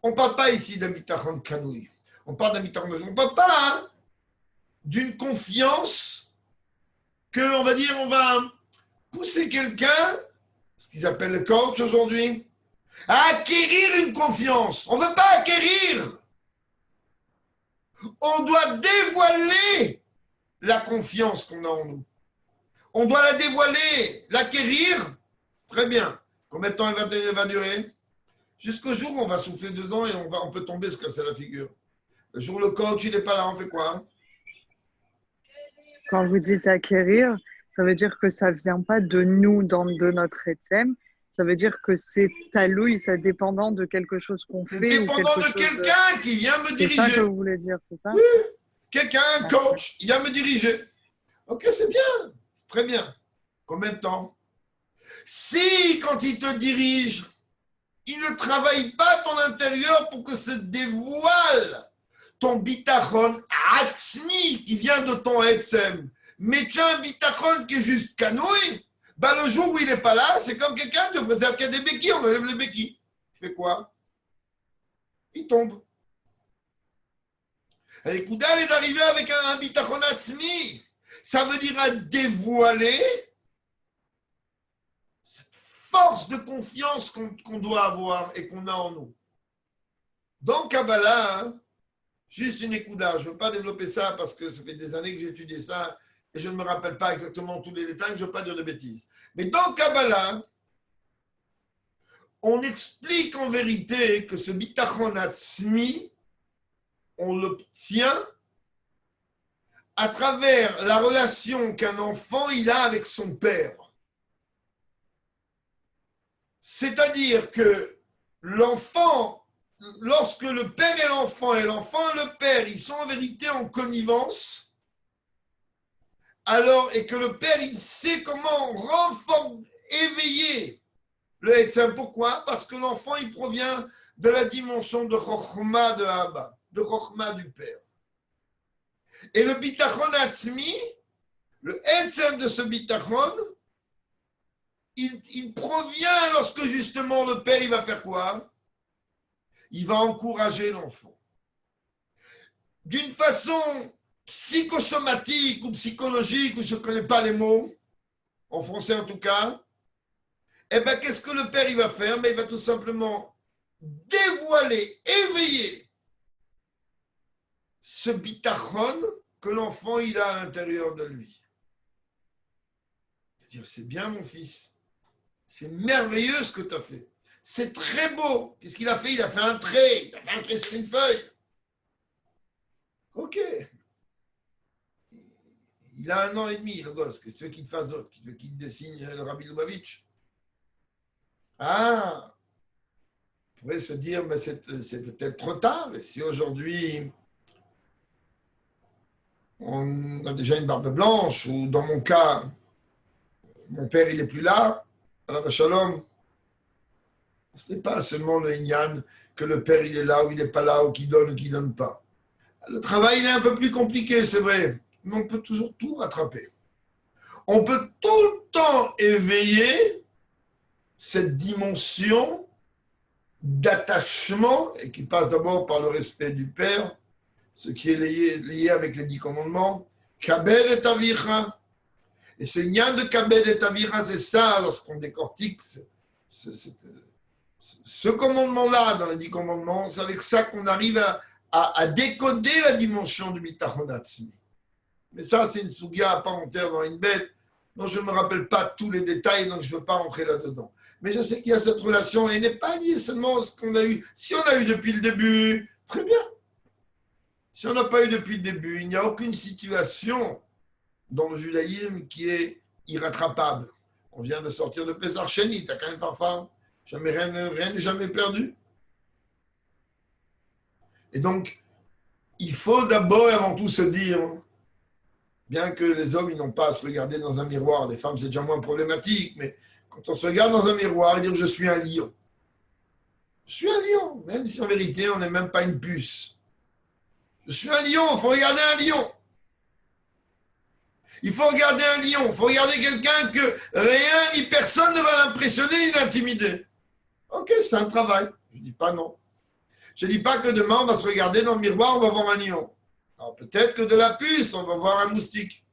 On ne parle pas ici d'un bitachon kanoui. On parle d'un bitachon. On ne parle pas d'une confiance que, on va dire, on va pousser quelqu'un, ce qu'ils appellent le coach aujourd'hui, à acquérir une confiance. On ne veut pas acquérir. On doit dévoiler la confiance qu'on a en nous. On doit la dévoiler, l'acquérir. Très bien. Combien de temps elle va durer? Jusqu'au jour où on va souffler dedans et on peut tomber, se casser la figure. Le jour où le coach il n'est pas là, on fait quoi? Quand vous dites acquérir, ça veut dire que ça ne vient pas de nous, de notre Etsem. Ça veut dire que c'est taloui, c'est dépendant de quelque chose qu'on C'est fait. dépendant de quelqu'un qui vient me diriger. C'est ça que vous voulez dire, c'est ça? Oui, quelqu'un, un coach, il vient me diriger. Ok, c'est bien, c'est très bien. Combien de temps? Si, quand il te dirige, il ne travaille pas ton intérieur pour que se dévoile ton bitachon atzmi qui vient de ton etsem, mais tu as un bitachon qui est juste canouille, ben le jour où il n'est pas là, c'est comme quelqu'un qui préserve qu'il y a des béquilles, on enlève les béquilles. Il fait quoi? Il tombe. Et Koudal est arrivé avec un bitachon atzmi. Ça veut dire à dévoiler cette force de confiance qu'on doit avoir et qu'on a en nous. Dans Kabbalah, juste une écouda, je ne veux pas développer ça parce que ça fait des années que j'ai étudié ça et je ne me rappelle pas exactement tous les détails, je ne veux pas dire de bêtises. Mais dans Kabbalah, on explique en vérité que ce bitachon atzmi, on l'obtient à travers la relation qu'un enfant il a avec son père. C'est-à-dire que l'enfant, lorsque le père et l'enfant et le père, ils sont en vérité en connivence, alors, et que le père, il sait comment éveiller le Etzem. Pourquoi? Parce que l'enfant, il provient de la dimension de Chochma de Abba, de Chochma du père. Et le bitachon atzmi, le Etzem de ce bitachon, il provient lorsque justement le père, il va faire quoi? Il va encourager l'enfant. D'une façon psychosomatique ou psychologique, ou je ne connais pas les mots, en français en tout cas, eh bien, qu'est-ce que le père, il va faire? Mais il va tout simplement dévoiler, éveiller ce bitachon que l'enfant, il a à l'intérieur de lui. C'est-à-dire, c'est bien mon fils, c'est merveilleux ce que tu as fait. C'est très beau. Qu'est-ce qu'il a fait? Il a fait un trait. Il a fait un trait sur une feuille. Ok. Il a 1 an et demi, le gosse. Qu'est-ce que tu veux qu'il te fasse d'autre? Tu veux qu'il te dessine le Rabbi Lubavitch? Ah, on pourrait se dire, mais c'est peut-être trop tard. Mais si aujourd'hui, on a déjà une barbe blanche, ou dans mon cas, mon père, il n'est plus là, alav shalom, ce n'est pas seulement le Inyan que le père, il est là ou il n'est pas là, ou qu'il donne ou qu'il ne donne pas. Le travail, il est un peu plus compliqué, c'est vrai, mais on peut toujours tout rattraper. On peut tout le temps éveiller cette dimension d'attachement, et qui passe d'abord par le respect du père, ce qui est lié avec les 10 commandements, Kabed et Avicha. Et ce lien de Kabed et Avicha, c'est ça, lorsqu'on décortique ce commandement-là dans les 10 commandements, c'est avec ça qu'on arrive à décoder la dimension du bitachon atzmi. Mais ça, c'est une sougia à part entière dans une bête. dont je ne me rappelle pas tous les détails, donc je ne veux pas rentrer là-dedans. Mais je sais qu'il y a cette relation et elle n'est pas liée seulement à ce qu'on a eu. Si on a eu depuis le début, très bien. Si on n'a pas eu depuis le début, il n'y a aucune situation dans le judaïsme qui est irrattrapable. On vient de sortir de Pesach Sheni, t'as quand même farfar, jamais rien n'est jamais perdu. Et donc, il faut d'abord et avant tout se dire, bien que les hommes ils n'ont pas à se regarder dans un miroir, les femmes c'est déjà moins problématique, mais quand on se regarde dans un miroir et dire je suis un lion. Je suis un lion, même si en vérité on n'est même pas une puce. Je suis un lion, il faut regarder un lion. Il faut regarder un lion, il faut regarder quelqu'un que rien ni personne ne va l'impressionner ni l'intimider. Ok, c'est un travail. Je ne dis pas non. Je ne dis pas que demain on va se regarder dans le miroir, on va voir un lion. Alors peut-être que de la puce, on va voir un moustique.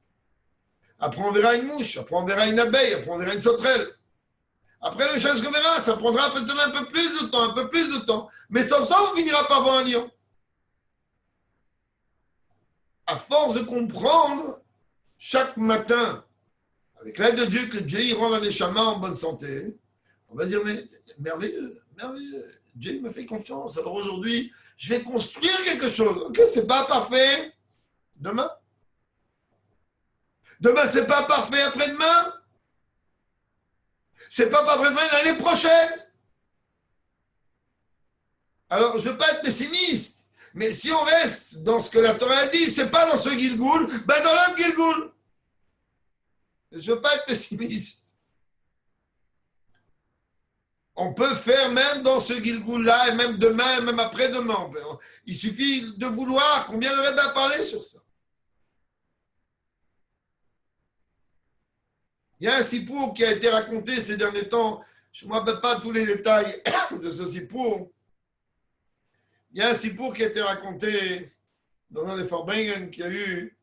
Après on verra une mouche, après on verra une abeille, après on verra une sauterelle. Après le chose qu'on verra, ça prendra peut-être un peu plus de temps, Mais sans ça, on finira par voir un lion. À force de comprendre chaque matin, avec l'aide de Dieu, que Dieu y rend la neshama en bonne santé, on va dire, mais merveilleux, merveilleux. Dieu me fait confiance. Alors aujourd'hui, je vais construire quelque chose. Ok, c'est pas parfait. Demain. Demain, c'est pas parfait. Après-demain. C'est pas parfait demain, l'année prochaine. Alors, je veux pas être pessimiste. Mais si on reste dans ce que la Torah a dit, c'est pas dans ce Gilgoul, ben dans l'homme Gilgoul. Je veux pas être pessimiste. On peut faire même dans ce Gilgoul-là, et même demain, et même après-demain. Il suffit de vouloir. Combien de Rebbe a parlé sur ça? Il y a un sipour qui a été raconté ces derniers temps. Je ne me rappelle pas tous les détails de ce sipour. Il y a un sipour qui a été raconté dans un des Farbringen qui a eu.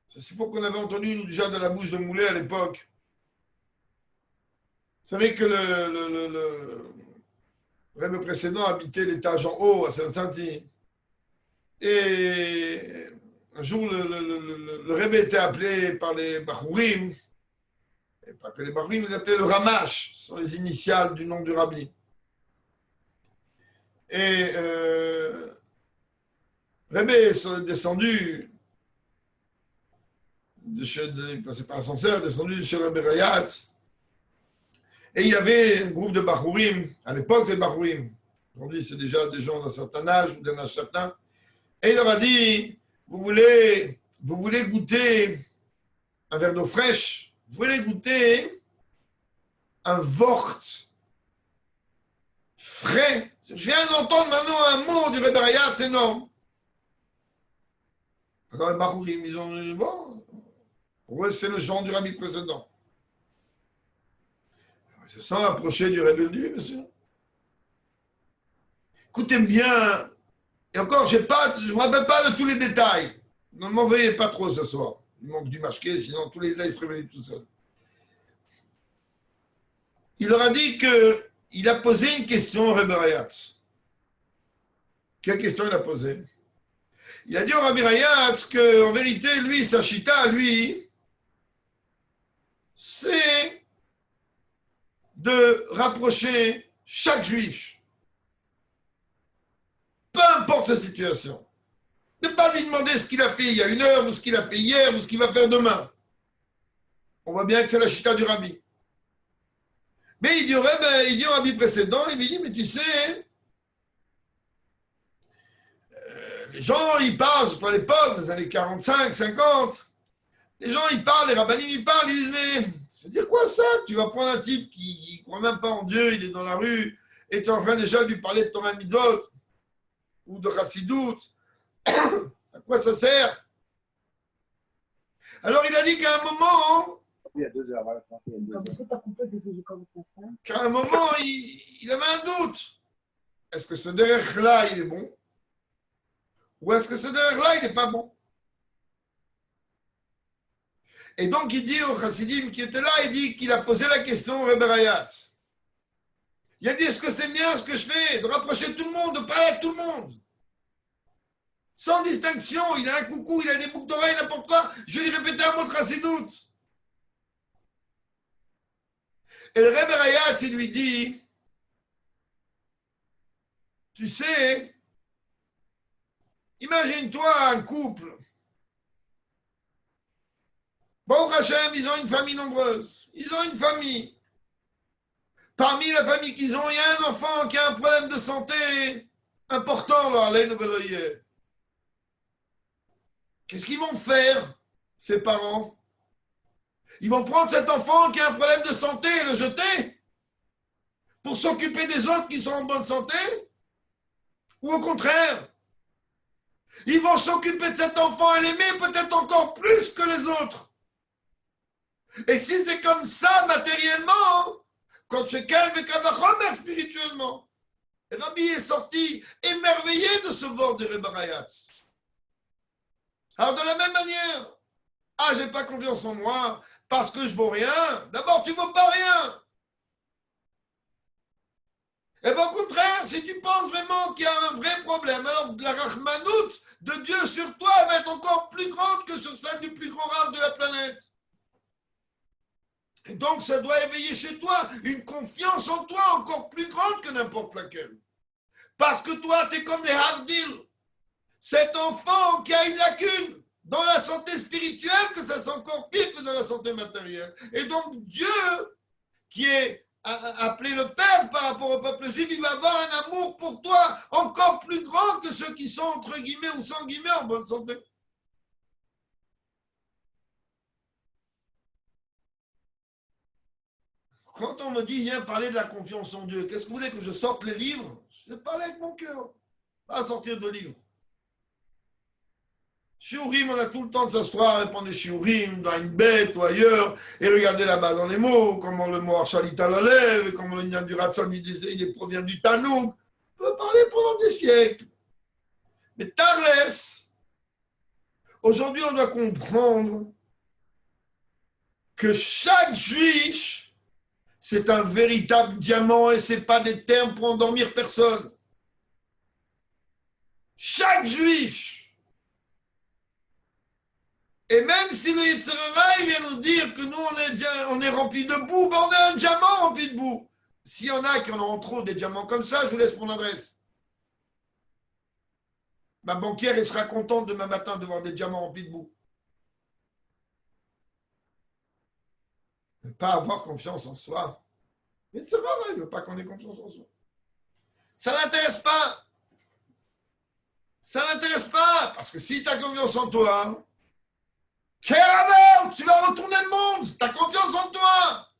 C'est un sipour qu'on avait entendu nous, déjà de la bouche de Moulet à l'époque. Vous savez que le Rebbe précédent habitait l'étage en haut à Sainte-Saintie. Et un jour, le Rebbe était appelé par les Bachourim. Et pas que les Bachourim, il appelait le Ramash. Ce sont les initiales du nom du Rabbi. Et le Rebbe est descendu, passé par l'ascenseur, descendu chez le Rebbe Rayatz. Et il y avait un groupe de Bachourim. À l'époque, c'est Bachourim. Aujourd'hui, c'est déjà des gens d'un certain âge ou d'un âge certain. Et il leur a dit, vous voulez goûter un verre d'eau fraîche? Vous voulez goûter un vort frais? Je viens d'entendre maintenant un mot du Rebbe Rayatz, c'est non. Alors les Bachourim, ils ont dit, bon, pour eux, c'est le genre du rabbi précédent. Ils se sont approchés du Rebbe lui, monsieur. Écoutez bien, et encore, je ne me rappelle pas de tous les détails. Ne m'en veuillez pas trop ce soir. Il manque du mashké, sinon tous les détails seraient venus tout seuls. Il leur a dit qu'il a posé une question au Rebbe Rayatz. Quelle question il a posée? Il a dit au Rabbi Rayatz qu'en vérité, lui, sa chita, lui, c'est de rapprocher chaque juif, peu importe sa situation. Ne pas lui demander ce qu'il a fait il y a une heure, ou ce qu'il a fait hier, ou ce qu'il va faire demain. On voit bien que c'est la chita du rabbi. Mais il dit au rabbi précédent, il lui dit, mais tu sais, les gens, ils parlent, surtout à l'époque, dans les années 45, 50, les gens, ils parlent, les rabbinim, ils parlent, ils disent, mais c'est dire quoi ça? Tu vas prendre un type qui ne croit même pas en Dieu, il est dans la rue, et tu es en train déjà de lui parler de Torah Mitzvot, ou de Chassidout. À quoi ça sert? Alors il a dit qu'à un moment, il avait un doute. Est-ce que ce derrière-là, il est bon? Ou est-ce que ce derrière-là, il n'est pas bon? Et donc il dit au Chassidim qui était là, il dit qu'il a posé la question au Rebbe Rayatz. Il a dit, est-ce que c'est bien ce que je fais? De rapprocher tout le monde, de parler à tout le monde? Sans distinction, il a un coucou, il a des boucles d'oreilles, n'importe quoi. Je vais lui répéter un mot de Chassidout. Et le Rebbe Rayatz, il lui dit, tu sais, imagine-toi un couple. Bon, Hachem, ils ont une famille nombreuse. Ils ont une famille. Parmi la famille qu'ils ont, il y a un enfant qui a un problème de santé important. Qu'est-ce qu'ils vont faire, ces parents? Ils vont prendre cet enfant qui a un problème de santé et le jeter pour s'occuper des autres qui sont en bonne santé? Ou au contraire, ils vont s'occuper de cet enfant et l'aimer peut-être encore plus que les autres. Et si c'est comme ça matériellement, quand je calme et spirituellement, et Rabbi est sorti émerveillé de ce vort de Rebbe Rayatz. Alors de la même manière, j'ai pas confiance en moi parce que je vaux rien. D'abord, tu vaux pas rien. Et bien au contraire, si tu penses vraiment qu'il y a un vrai problème, alors la rachmanout de Dieu sur toi va être encore plus grande que sur celle du plus grand rave de la planète. Et donc, ça doit éveiller chez toi une confiance en toi encore plus grande que n'importe laquelle. Parce que toi, tu es comme les Havdil. Cet enfant qui a une lacune dans la santé spirituelle, que ça c'est encore pire que dans la santé matérielle. Et donc, Dieu, qui est appelé le Père par rapport au peuple juif, il va avoir un amour pour toi encore plus grand que ceux qui sont, entre guillemets ou sans guillemets, en bonne santé. Quand on me dit, viens parler de la confiance en Dieu, qu'est-ce que vous voulez que je sorte les livres? Je vais parler avec mon cœur, pas sortir de livres. Shiurim, on a tout le temps de s'asseoir et prendre des shiurim dans une bête ou ailleurs et regarder là-bas dans les mots, comment le mot Archalita la lève, et comment le Nyan du Ratson, il provient du Tanouk. On peut parler pendant des siècles. Mais Tarles, aujourd'hui on doit comprendre que chaque juif, c'est un véritable diamant et ce n'est pas des termes pour endormir personne. Chaque juif. Et même si le Yetzer Hara vient nous dire que nous, on est rempli de boue, on est un diamant rempli de boue. S'il y en a qui en ont trop des diamants comme ça, je vous laisse mon adresse. Ma banquière, elle sera contente demain matin de voir des diamants remplis de boue. Ne pas avoir confiance en soi. Mais c'est vrai, il ne veut pas qu'on ait confiance en soi. Ça ne l'intéresse pas. Ça ne l'intéresse pas. Parce que si tu as confiance en toi, tu vas retourner le monde. Tu as confiance en toi.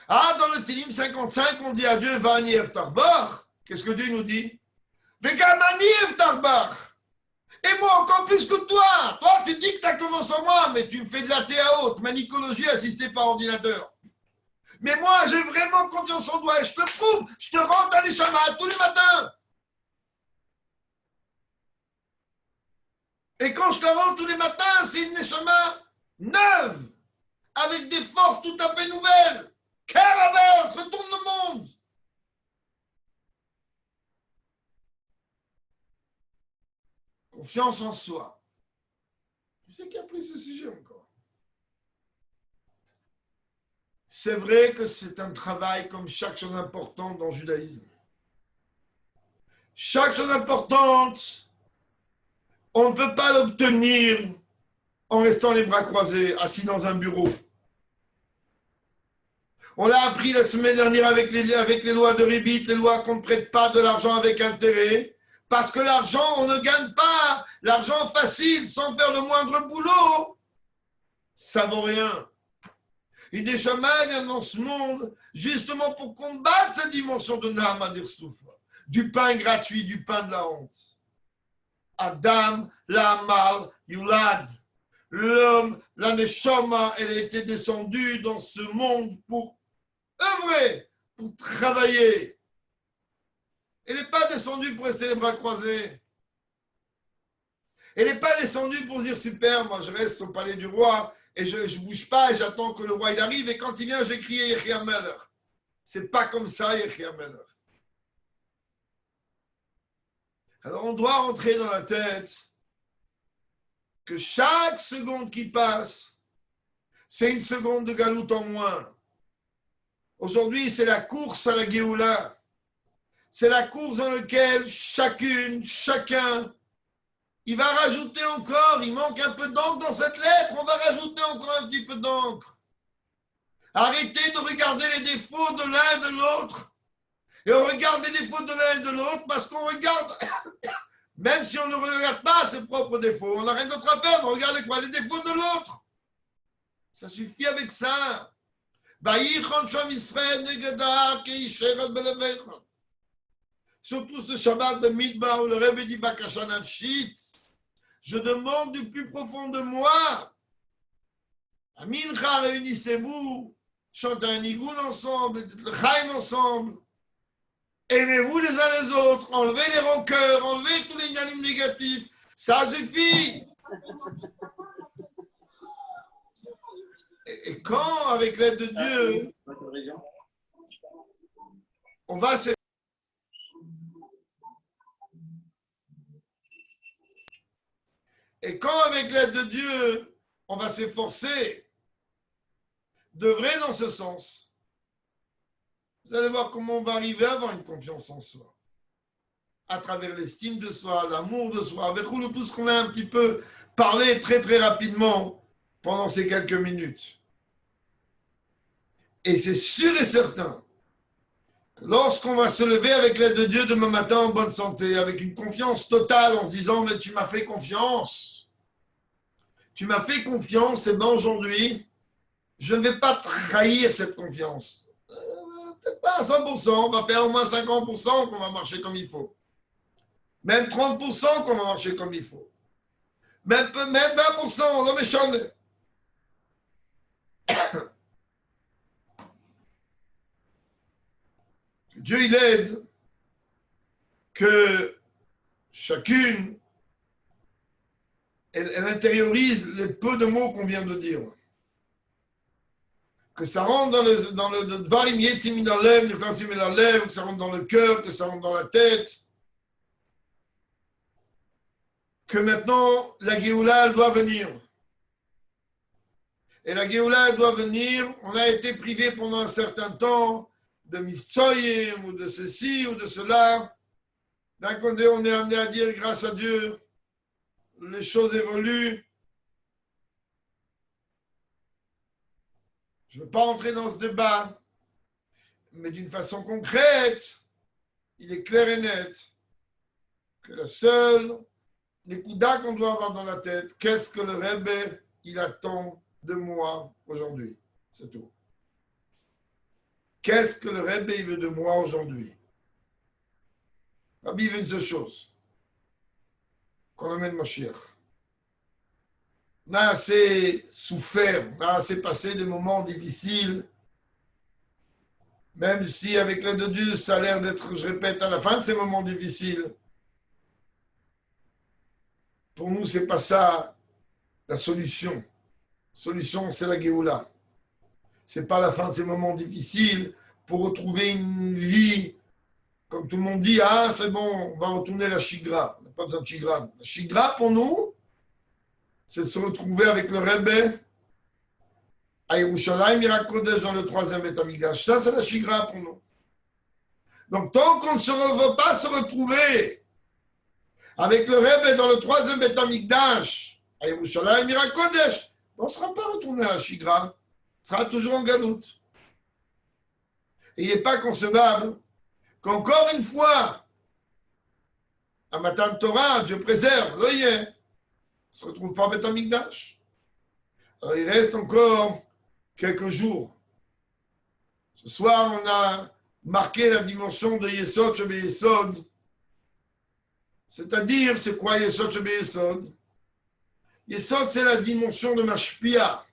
Dans le Télim 55, on dit à Dieu, Vani Eftarbar. Qu'est-ce que Dieu nous dit? Vegamani Eftarbar. Et moi encore plus que toi. Toi, tu dis que tu as confiance en moi, mais tu me fais de la TAO, manicologie assistée par ordinateur. Mais moi, j'ai vraiment confiance en toi et je te le prouve. Je te rentre à l'Ishama tous les matins. Et quand je te rentre tous les matins, c'est une Neshama neuve, avec des forces tout à fait nouvelles. Caravelle, retourne le monde. Confiance en soi. Qui c'est qui a pris ce sujet encore? C'est vrai que c'est un travail comme chaque chose importante dans le judaïsme. Chaque chose importante, on ne peut pas l'obtenir en restant les bras croisés, assis dans un bureau. On l'a appris la semaine dernière avec les lois de Ribit, les lois qu'on ne prête pas de l'argent avec intérêt, parce que l'argent, on ne gagne pas. L'argent facile, sans faire le moindre boulot, ça vaut rien. Une des chamans vient dans ce monde justement pour combattre cette dimension de Nahama d'Irsoufa, du pain gratuit, du pain de la honte. Adam, l'Amal, Yulad. L'homme, la Neshama, elle a été descendue dans ce monde pour œuvrer, pour travailler. Elle n'est pas descendue pour rester les bras croisés. Elle n'est pas descendue pour dire super, moi je reste au palais du roi et je ne bouge pas et j'attends que le roi il arrive et quand il vient, j'ai crié Yechia Melech. C'est pas comme ça, Yechia Melech. Alors on doit rentrer dans la tête que chaque seconde qui passe, c'est une seconde de galoute en moins. Aujourd'hui, c'est la course à la Géoula. C'est la course dans laquelle chacun, il va rajouter encore, il manque un peu d'encre dans cette lettre, on va rajouter encore un petit peu d'encre. Arrêtez de regarder les défauts de l'un et de l'autre. Et on regarde les défauts de l'un et de l'autre parce qu'on regarde, même si on ne regarde pas ses propres défauts, on n'a rien d'autre à faire, on regarde quoi? Les défauts de l'autre. Ça suffit avec ça. Surtout ce Shabbat de Midbar où le Rebbe dit Bakasha Nafshit, je demande du plus profond de moi. À Mincha, réunissez-vous, chantez un nigoun ensemble, le Chaim ensemble. Aimez-vous les uns les autres, enlevez les rancœurs, enlevez tous les ignanim négatifs. Ça suffit. Et quand, avec l'aide de Dieu, on va se... Et quand, avec l'aide de Dieu, on va s'efforcer d'œuvrer dans ce sens, vous allez voir comment on va arriver à avoir une confiance en soi. À travers l'estime de soi, l'amour de soi, avec tout ce qu'on a un petit peu parlé très très rapidement pendant ces quelques minutes. Et c'est sûr et certain que lorsqu'on va se lever avec l'aide de Dieu demain matin en bonne santé, avec une confiance totale en se disant « mais tu m'as fait confiance, tu m'as fait confiance, et bien aujourd'hui, je ne vais pas trahir cette confiance. Peut-être pas à 100%, on va faire au moins 50% qu'on va marcher comme il faut. Même 30% qu'on va marcher comme il faut. Même 20%, l'homme est chanté. Dieu, il aide que chacune, elle intériorise les peu de mots qu'on vient de dire. Que ça rentre dans le Dvarim Yetzim dans l'Ev, le Klasim dans l'Ev, que ça rentre dans le cœur, que ça rentre dans la tête. Que maintenant, la Géoula, elle doit venir. Et la Géoula, elle doit venir. On a été privé pendant un certain temps de Miftsoyim, ou de ceci, ou de cela. D'un côté, on est amené à dire, grâce à Dieu, les choses évoluent. Je ne veux pas entrer dans ce débat, mais d'une façon concrète, il est clair et net que la seule Nekuda qu'on doit avoir dans la tête, qu'est-ce que le Rebbe, il attend de moi aujourd'hui? C'est tout. Qu'est-ce que le Rebbe, il veut de moi aujourd'hui? Rabbi veut une seule chose, qu'on amène Mashiach. On a assez souffert, on a assez passé des moments difficiles, même si avec l'aide de Dieu, ça a l'air d'être, je répète, à la fin de ces moments difficiles. Pour nous, c'est pas ça la solution. La solution, c'est la Géoula. C'est pas la fin de ces moments difficiles pour retrouver une vie, comme tout le monde dit, ah, c'est bon, on va retourner la Shigra. On n'a pas besoin de Shigra. La Shigra, pour nous, c'est de se retrouver avec le Rebbe à Yerushalayim, Miracle Kodesh, dans le 3e Beth Amikdash. Ça, c'est la Shigra pour nous. Donc, tant qu'on ne veut pas se retrouver avec le Rebbe dans le 3e Beth Amikdash, à Yerushalayim, Miracle Kodesh, on ne sera pas retourné à la Shigra. On sera toujours en galoute. Et il n'est pas concevable qu'encore une fois, à Matan Torah, Dieu préserve, l'oyer, ne se retrouve pas en Beth Amikdash. Alors il reste encore quelques jours. Ce soir, on a marqué la dimension de Yesod Shebe Yesod. C'est-à-dire, c'est quoi Yesod Shebe Yesod? Yesod, c'est la dimension de Mashpia.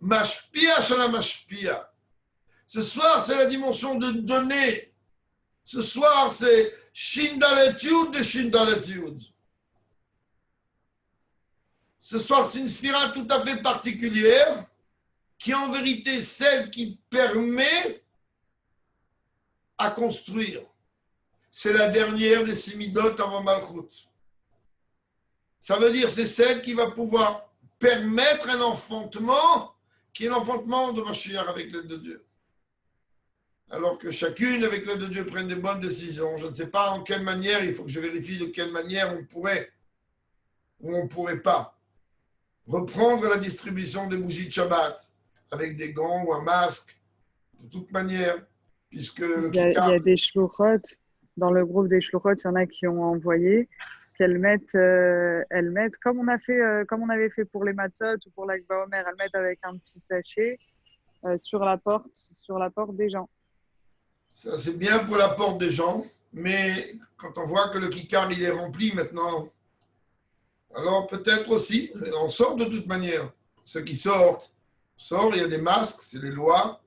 Mashpia Shala Mashpia. Ce soir, c'est la dimension de donner. Ce soir, c'est Shindaletyud de Shindaletyud. Ce soir, c'est une sphira tout à fait particulière qui est en vérité celle qui permet à construire. C'est la dernière des Simidot avant Malchut. Ça veut dire c'est celle qui va pouvoir permettre un enfantement qui est l'enfantement de Mashiach avec l'aide de Dieu. Alors que chacune, avec l'aide de Dieu, prenne des bonnes décisions. Je ne sais pas en quelle manière, il faut que je vérifie de quelle manière on pourrait ou on ne pourrait pas reprendre la distribution des bougies de Shabbat avec des gants ou un masque, de toute manière, puisque le Il y kikar. a des shluchot, dans le groupe des shluchot, il y en a qui ont envoyé elles mettent comme on avait fait pour les matzot ou pour l'Akba Omer, elles mettent avec un petit sachet sur la porte des gens. Ça, c'est bien pour la porte des gens, mais quand on voit que le kikar, il est rempli maintenant, alors peut-être aussi, on sort de toute manière. Ceux qui sortent, il y a des masques, c'est les lois,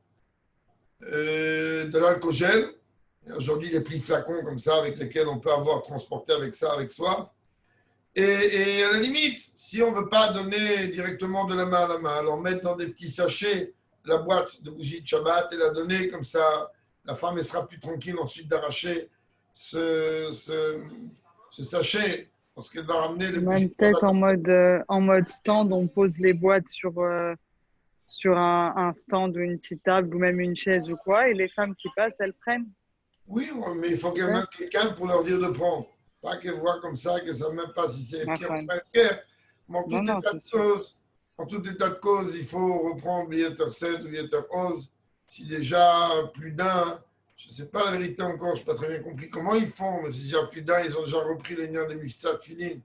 de l'alcool gel. Aujourd'hui, les plis flacons comme ça, avec lesquels on peut avoir transporté avec ça, avec soi. Et à la limite, si on ne veut pas donner directement de la main à la main, alors mettre dans des petits sachets la boîte de bougies de Shabbat et la donner comme ça, la femme elle sera plus tranquille ensuite d'arracher ce sachet parce qu'elle va ramener les bougies Même de peut-être Shabbat. en mode stand, on pose les boîtes sur un stand ou une petite table ou même une chaise ou quoi, et les femmes qui passent, elles prennent. Oui, mais il faut qu'il y ait même quelqu'un pour leur dire de prendre. Pas qu'elles voient comme ça, qu'elles ne savent même pas si c'est Ma FK ou femme. pas FK. Mais Non, non, c'est sûr. en tout état de cause, il faut reprendre Bieter 7 ou Bieter 11. Si déjà plus d'un, je ne sais pas la vérité encore, je n'ai pas très bien compris comment ils font, mais si déjà plus d'un, ils ont déjà repris les liens des Mifsat Finim.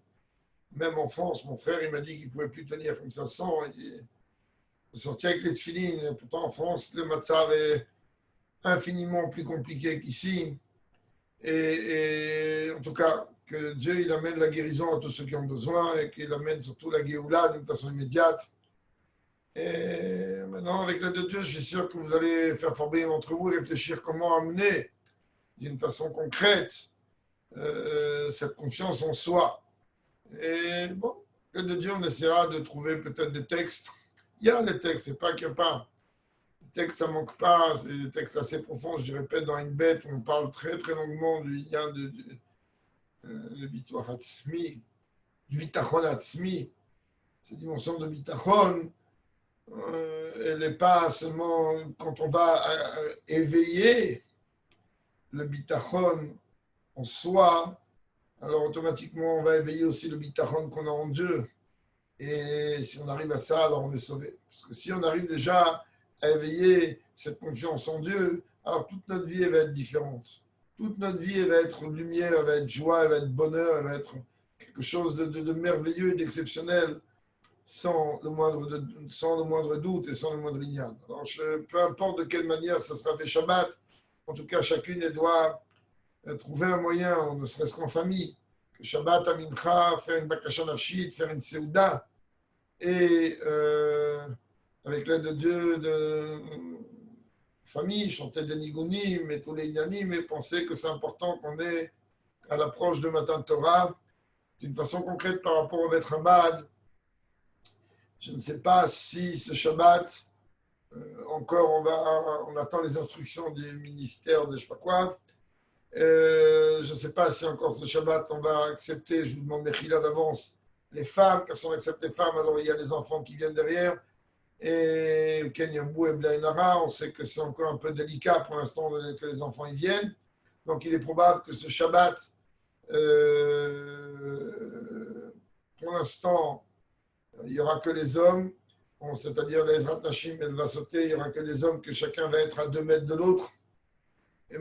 Même en France, mon frère, il m'a dit qu'il ne pouvait plus tenir comme ça sans. Il est sorti avec les Tfilines. Pourtant, en France, le Matzav est infiniment plus compliqué qu'ici. Et en tout cas, que Dieu il amène la guérison à tous ceux qui ont besoin et qu'il amène surtout la Géoula d'une façon immédiate. Et maintenant, avec l'aide de Dieu, je suis sûr que vous allez faire fort bien d'entre vous et réfléchir comment amener d'une façon concrète cette confiance en soi. Et bon, l'aide de Dieu, on essaiera de trouver peut-être des textes. Il y a des textes, c'est pas qu'il n'y a pas. Les textes, ça ne manque pas, c'est des textes assez profonds. Je répète, dans une bête, on parle très très longuement du lien de Bitoach Hatzmi, du Bitachon Hatzmi. Cette dimension de Bitachon, elle n'est pas seulement quand on va éveiller le Bitachon en soi, alors automatiquement on va éveiller aussi le Bitachon qu'on a en Dieu. Et si on arrive à ça, alors on est sauvé. Parce que si on arrive déjà à éveiller cette confiance en Dieu, alors toute notre vie elle va être différente. Toute notre vie elle va être lumière, elle va être joie, elle va être bonheur, elle va être quelque chose de merveilleux et d'exceptionnel, sans le moindre doute et sans le moindre ignan. Alors peu importe de quelle manière ça sera fait Shabbat, en tout cas chacune elle doit trouver un moyen, ne serait-ce qu'en famille, que Shabbat, Amincha, faire une bakasha nafshit, faire une seuda, et avec l'aide de Dieu, de famille, chanter des nigunim et tous les inanim, et penser que c'est important qu'on ait à l'approche de Matan Torah, d'une façon concrète par rapport au Beth Chabad. Je ne sais pas si ce Shabbat, encore on attend les instructions du ministère de je ne sais pas quoi. Je ne sais pas si encore ce Shabbat on va accepter, je vous demande Mechila d'avance, les femmes, car si on accepte les femmes, alors il y a les enfants qui viennent derrière. Et Kenyabou et Blainara, on sait que c'est encore un peu délicat pour l'instant que les enfants y viennent. Donc il est probable que ce Shabbat, pour l'instant, il n'y aura que les hommes, c'est-à-dire les Ezrat Nashim, elle va sauter, il n'y aura que les hommes, que chacun va être à 2 mètres de l'autre.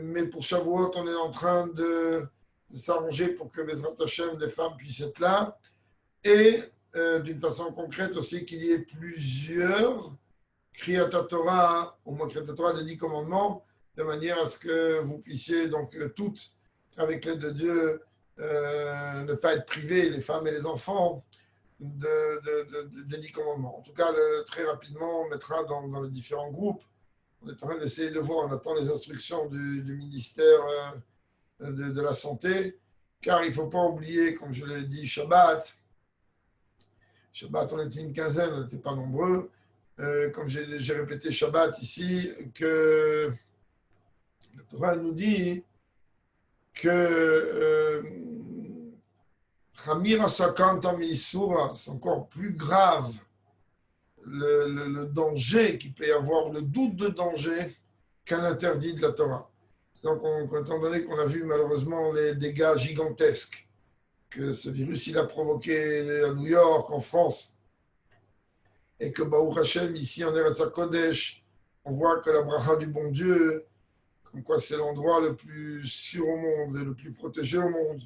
Mais pour Shavuot, on est en train de s'arranger pour que les Hashem, les femmes puissent être là. Et d'une façon concrète aussi, qu'il y ait plusieurs Kriyat Torah, au moins Kriyat Torah des 10 commandements, de manière à ce que vous puissiez donc toutes, avec l'aide de Dieu, ne pas être privés, les femmes et les enfants, des 10 commandements. En tout cas, très rapidement, on mettra dans les différents groupes. On est en train d'essayer de voir, on attend les instructions du ministère de la Santé, car il ne faut pas oublier, comme je l'ai dit, Shabbat, on était une quinzaine, on n'était pas nombreux, comme j'ai répété Shabbat ici, que la Torah nous dit que Hamir Asakanta Meisura, c'est encore plus grave le danger qu'il peut y avoir, le doute de danger qu'un interdit de la Torah. Donc, étant donné qu'on a vu malheureusement les dégâts gigantesques que ce virus il a provoqué à New York, en France, et que Baruch Hashem, ici en Eretz HaKodesh, on voit que la bracha du bon Dieu, comme quoi c'est l'endroit le plus sûr au monde et le plus protégé au monde.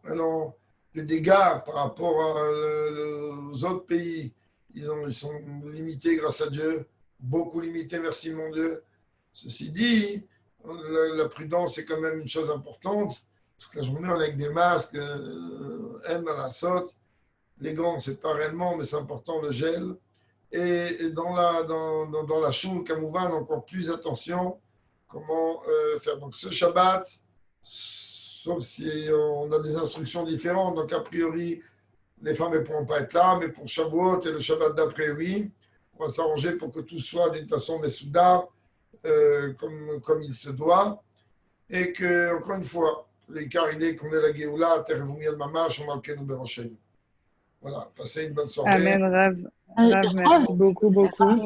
Alors, les dégâts par rapport aux autres pays, ils sont limités grâce à Dieu, beaucoup limités, merci mon Dieu. Ceci dit, la prudence est quand même une chose importante. Toute la journée, on est avec des masques, à la saute. Les gants, c'est pas réellement, mais c'est important, le gel. Et dans la choule, Kamouvan, encore plus attention, comment faire. Donc ce Shabbat, sauf si on a des instructions différentes, donc a priori, les femmes ne pourront pas être là, mais pour Shavuot et le Shabbat d'après, oui, on va s'arranger pour que tout soit d'une façon mesouda, comme il se doit, et que, encore une fois, l'écart il est qu'on est la Géoula, Terevoumiel Mamash, on Malkenu Beroshenu. Voilà, passez une bonne soirée. Amen, Rav. Rav, merci beaucoup, beaucoup.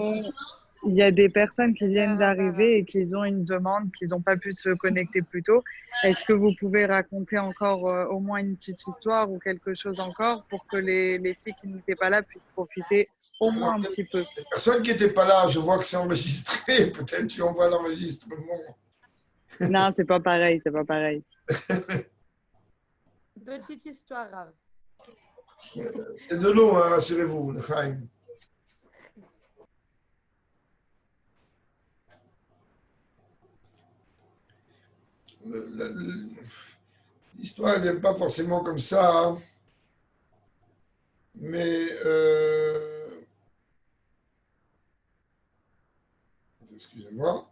Il y a des personnes qui viennent d'arriver et qui ont une demande, qui n'ont pas pu se connecter plus tôt. Est-ce que vous pouvez raconter encore au moins une petite histoire ou quelque chose encore pour que les filles qui n'étaient pas là puissent profiter au moins un petit peu? Les personnes qui n'étaient pas là, je vois que c'est enregistré. Peut-être tu envoies l'enregistrement. Non, c'est pas pareil, c'est pas pareil. Petite histoire, Rav. C'est de l'eau, hein, rassurez-vous, le Chaim. L'histoire, elle ne vient pas forcément comme ça, hein. Mais excusez-moi.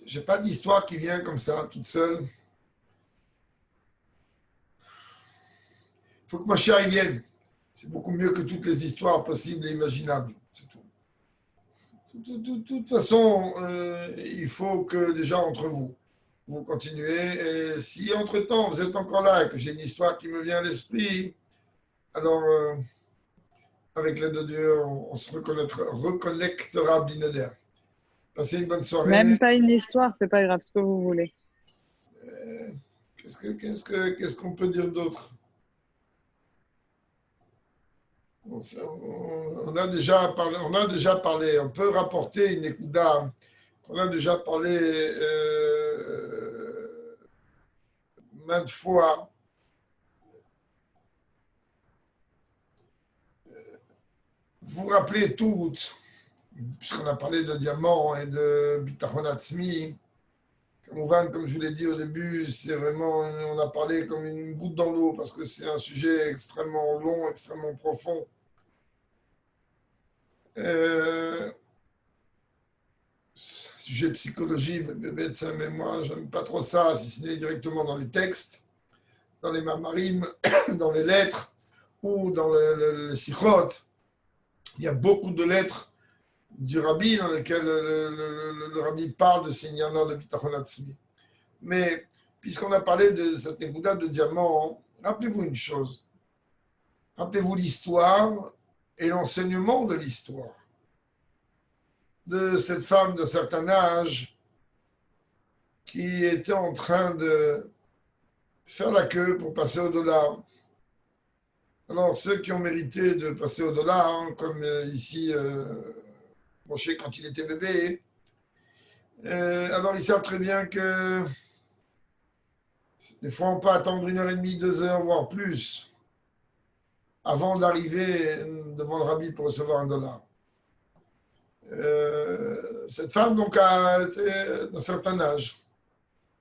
J'ai pas d'histoire qui vient comme ça, toute seule. Il faut que ma chère vienne. C'est beaucoup mieux que toutes les histoires possibles et imaginables. C'est tout. De toute façon, il faut que déjà entre vous, vous continuez. Et si entre-temps, vous êtes encore là et que j'ai une histoire qui me vient à l'esprit, alors, avec l'aide de Dieu, on se reconnectera binader. Passez une bonne soirée. Même pas une histoire, c'est pas grave, ce que vous voulez. Qu'est-ce qu'on peut dire d'autre? On a déjà parlé, on peut rapporter une écouda, on a déjà parlé maintes fois. Vous vous rappelez toutes, puisqu'on a parlé de diamants et de bitachon atzmi, comme je vous l'ai dit au début, c'est vraiment, on a parlé comme une goutte dans l'eau, parce que c'est un sujet extrêmement long, extrêmement profond. Sujet psychologie, mais moi, j'aime pas trop ça, si ce n'est directement dans les textes, dans les mamarim, dans les lettres, ou dans les sikhot. Il y a beaucoup de lettres du rabbi dans lesquelles le rabbi parle de ces niyanas de bitachon atzmi. Mais puisqu'on a parlé de cette nekuda de diamant, rappelez-vous une chose. Rappelez-vous l'histoire et l'enseignement de l'histoire de cette femme d'un certain âge qui était en train de faire la queue pour passer au-delà. Alors, ceux qui ont mérité de passer au-delà, hein, comme ici, Moshe quand il était bébé, alors ils savent très bien que des fois on peut attendre 1h30, 2 heures, voire plus, avant d'arriver devant le rabbi pour recevoir $1. Cette femme, donc, a été d'un certain âge,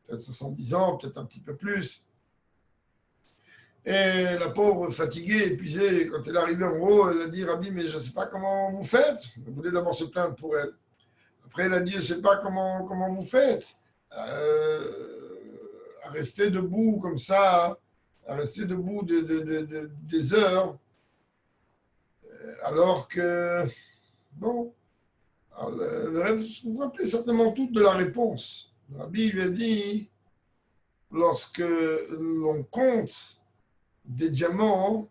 peut-être 70 ans, peut-être un petit peu plus. Et la pauvre, fatiguée, épuisée, quand elle est arrivée en haut, elle a dit, Rabbi, mais je ne sais pas comment vous faites. Elle voulait d'abord se plaindre pour elle. Après, elle a dit, je ne sais pas comment vous faites. À rester debout comme ça, à rester debout des heures, alors que, bon, alors le rêve, vous vous rappelez certainement toutes de la réponse. Le Rabbi lui a dit, lorsque l'on compte des diamants,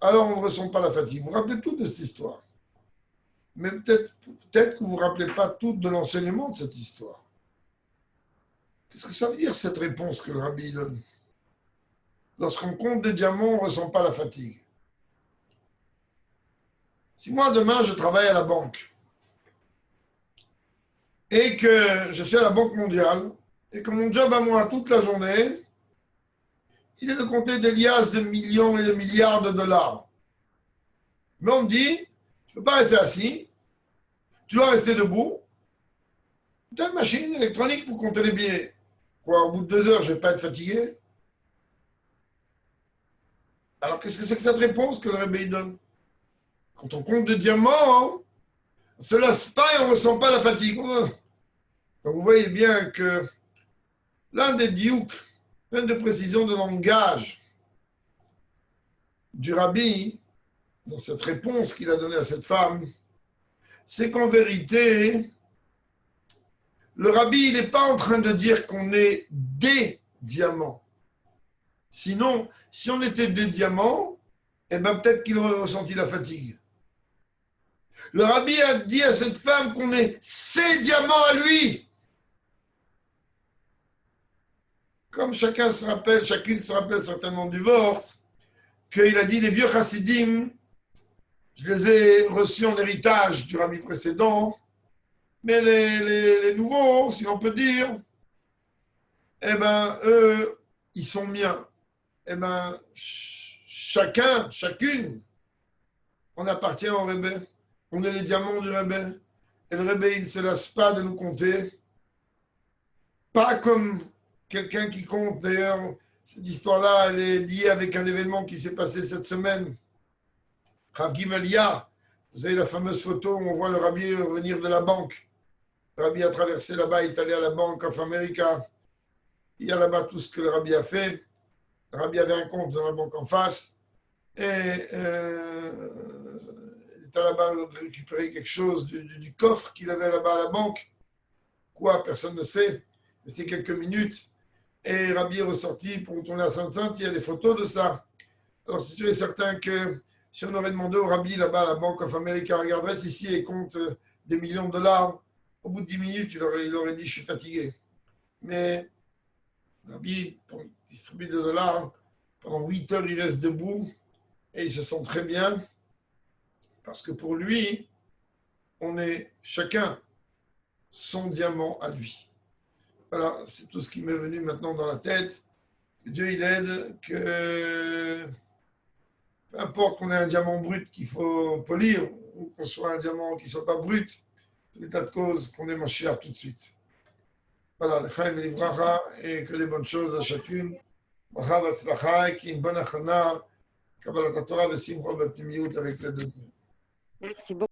alors on ne ressent pas la fatigue. Vous vous rappelez tout de cette histoire. Mais peut-être que vous ne vous rappelez pas tout de l'enseignement de cette histoire. Qu'est-ce que ça veut dire cette réponse que le rabbi donne? Lorsqu'on compte des diamants, on ne ressent pas la fatigue. Si moi, demain, je travaille à la banque et que je suis à la Banque mondiale et que mon job à moi, toute la journée, il est de compter des liasses de millions et de milliards de dollars. Mais on me dit, tu ne peux pas rester assis, tu dois rester debout. Tu as une machine électronique pour compter les billets. Quoi, au bout de 2 heures, je ne vais pas être fatigué? Alors, qu'est-ce que c'est que cette réponse que le réveil donne? Quand on compte des diamants, on ne se lasse pas et on ne ressent pas la fatigue. Donc, vous voyez bien que l'un des diouk, l'une des précisions de langage du rabbi, dans cette réponse qu'il a donnée à cette femme, c'est qu'en vérité, le rabbi, il n'est pas en train de dire qu'on est des diamants. Sinon, si on était des diamants, eh bien peut-être qu'il aurait ressenti la fatigue. Le rabbi a dit à cette femme qu'on est ses diamants à lui. Comme chacune se rappelle certainement du Vort, qu'il a dit les vieux chassidim, je les ai reçus en héritage du rabbi précédent, mais les nouveaux, si l'on peut dire, eh bien, eux, ils sont miens. Eh bien, chacune, on appartient au Rebbe. On est les diamants du Rebbe. Et le Rebbe, il ne se lasse pas de nous compter. Pas comme quelqu'un qui compte. D'ailleurs, cette histoire-là, elle est liée avec un événement qui s'est passé cette semaine. Rav Gimelia, vous avez la fameuse photo où on voit le Rabbi revenir de la banque. Le Rabbi a traversé là-bas, il est allé à la Bank of America. Il y a là-bas tout ce que le Rabbi a fait. Le Rabbi avait un compte dans la banque en face. Et il était là-bas récupérer quelque chose du coffre qu'il avait là-bas à la banque. Quoi, personne ne sait. C'était quelques minutes. Et Rabbi est ressorti pour retourner à Sainte-Sainte. Il y a des photos de ça. Alors, c'est sûr et certain que si on aurait demandé au Rabbi là-bas à la Bank of America, regarde, reste ici et compte des millions de dollars, au bout de 10 minutes, il aurait dit, je suis fatigué. Mais Rabbi, pour distribuer des dollars, pendant 8 heures, il reste debout et il se sent très bien parce que pour lui, on est chacun son diamant à lui. Voilà, c'est tout ce qui m'est venu maintenant dans la tête. Que Dieu il aide, que peu importe qu'on ait un diamant brut qu'il faut polir ou qu'on soit un diamant qui ne soit pas brut, c'est l'état de cause qu'on est Mashiach tout de suite. Voilà, le Chaim et l'Ivracha et que les bonnes choses à chacune. Bracha v'atzlacha, qui est une bonne achana, Kabbalat Torah, Vesim Rob Pnimiut avec les deux. Merci beaucoup.